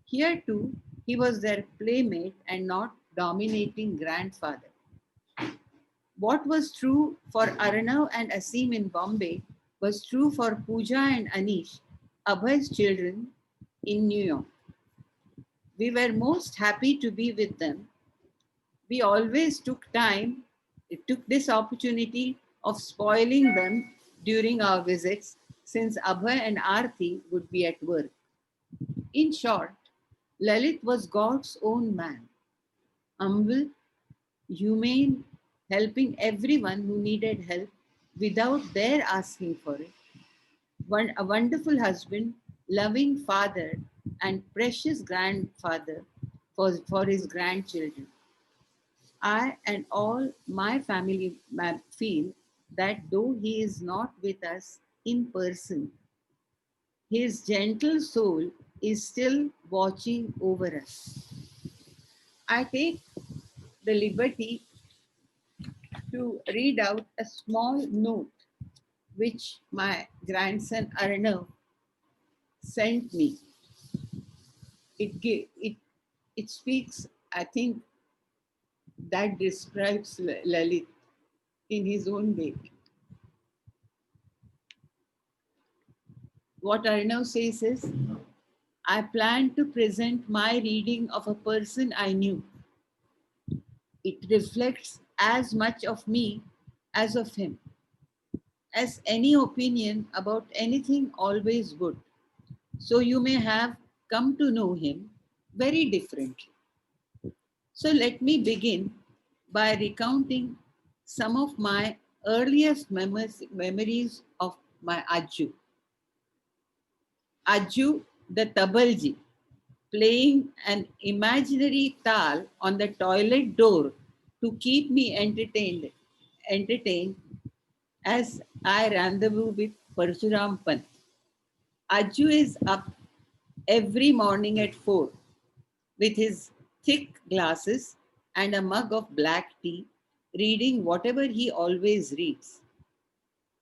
Here too, he was their playmate and not dominating grandfather. What was true for Aranav and Asim in Bombay was true for Pooja and Anish, Abhay's children, in New York. We were most happy to be with them. We always took this opportunity of spoiling them during our visits, since Abhay and Aarti would be at work. In short, Lalit was God's own man, humble, humane, helping everyone who needed help without their asking for it. A wonderful husband, loving father, and precious grandfather for his grandchildren. I and all my family feel that though he is not with us in person, his gentle soul is still watching over us. I take the liberty to read out a small note which my grandson Arnav sent me. It speaks, I think, that describes Lalit in his own way. What Arnav says is, I plan to present my reading of a person I knew. It reflects as much of me as of him, as any opinion about anything always would. So you may have come to know him very differently. So let me begin by recounting some of my earliest memories of my Ajju. Ajju, the Tabalji, playing an imaginary tal on the toilet door to keep me entertained as I rendezvous with Parshuram Pant. Ajju is up every morning at 4 with his thick glasses and a mug of black tea, reading whatever he always reads.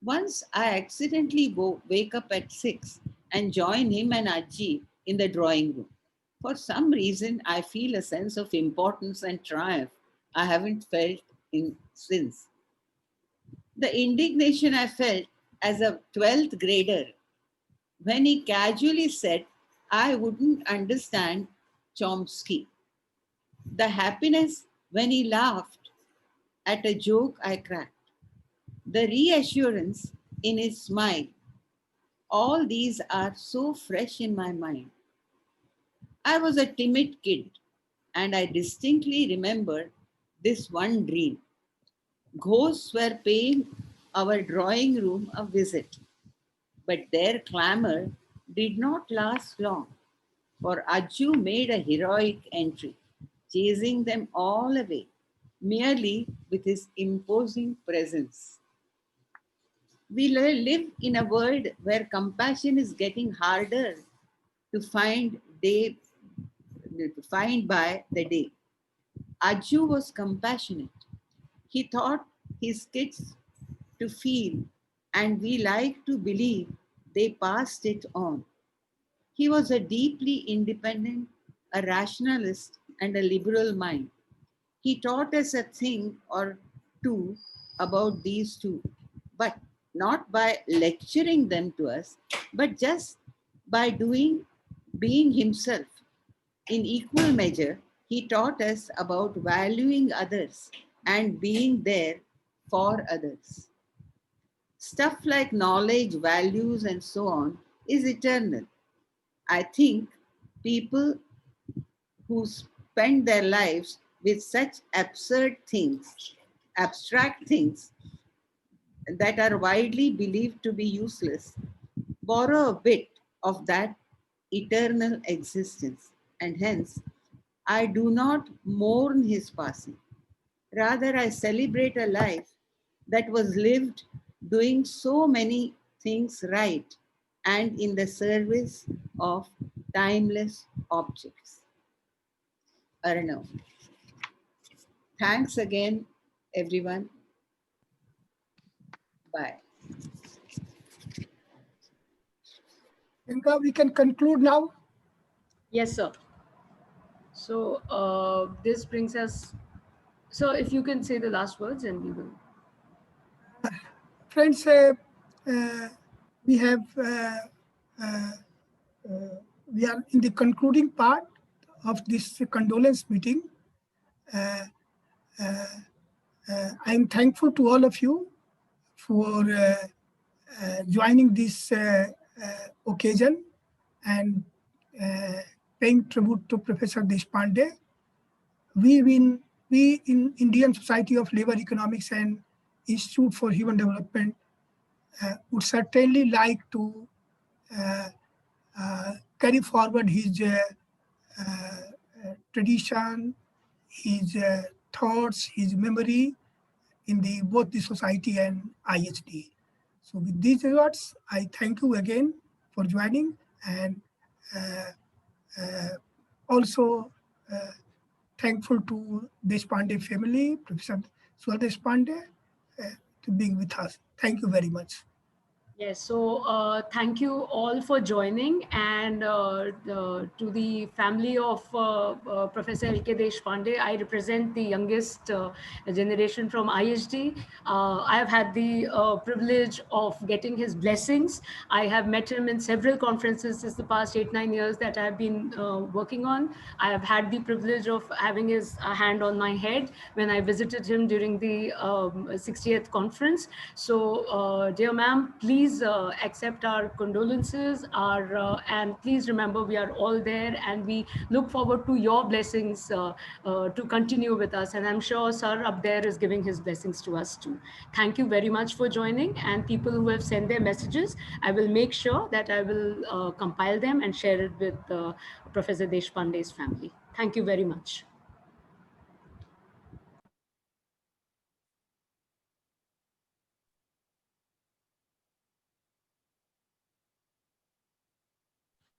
Once I accidentally wake up at 6 and join him and Ajji in the drawing room. For some reason, I feel a sense of importance and triumph I haven't felt since. The indignation I felt as a 12th grader when he casually said I wouldn't understand Chomsky. The happiness when he laughed at a joke I cracked. The reassurance in his smile. All these are so fresh in my mind. I was a timid kid, and I distinctly remember this one dream. Ghosts were paying our drawing room a visit, but their clamor did not last long, for Ajju made a heroic entry, chasing them all away, merely with his imposing presence. We live in a world where compassion is getting harder to find by the day. Ajju was compassionate. He taught his kids to feel, and we like to believe they passed it on. He was a deeply independent, a rationalist, and a liberal mind. He taught us a thing or two about these two, but not by lecturing them to us, but just by being himself. In equal measure, he taught us about valuing others and being there for others. Stuff like knowledge, values, and so on is eternal. I think people who spend their lives with such abstract things that are widely believed to be useless, borrow a bit of that eternal existence. And hence, I do not mourn his passing. Rather, I celebrate a life that was lived doing so many things right and in the service of timeless objects. Arnav. Thanks again, everyone. Bye. Inga, we can conclude now. Yes, sir. So this brings us. So if you can say the last words, and we will. Friends, we are in the concluding part of this condolence meeting. I'm thankful to all of you for joining this occasion and paying tribute to Professor Deshpande. We in Indian Society of Labor Economics and Institute for Human Development would certainly like to carry forward his tradition, his thoughts, his memory in both the society and IHD. So with these words, I thank you again for joining, and also thankful to Deshpande family, Professor Sudha Deshpande, to being with us. Thank you very much. Yes, so thank you all for joining, and to the family of Professor L.K. Deshpande. I represent the youngest generation from IHD. I have had the privilege of getting his blessings. I have met him in several conferences since the past 8-9 years that I have been working on. I have had the privilege of having his hand on my head when I visited him during the 60th conference. So, dear ma'am, please accept our condolences, and please remember we are all there, and we look forward to your blessings to continue with us. And I'm sure sir up there is giving his blessings to us too. Thank you very much for joining, and people who have sent their messages, I will make sure that I will compile them and share it with Professor Deshpande's family. Thank you very much.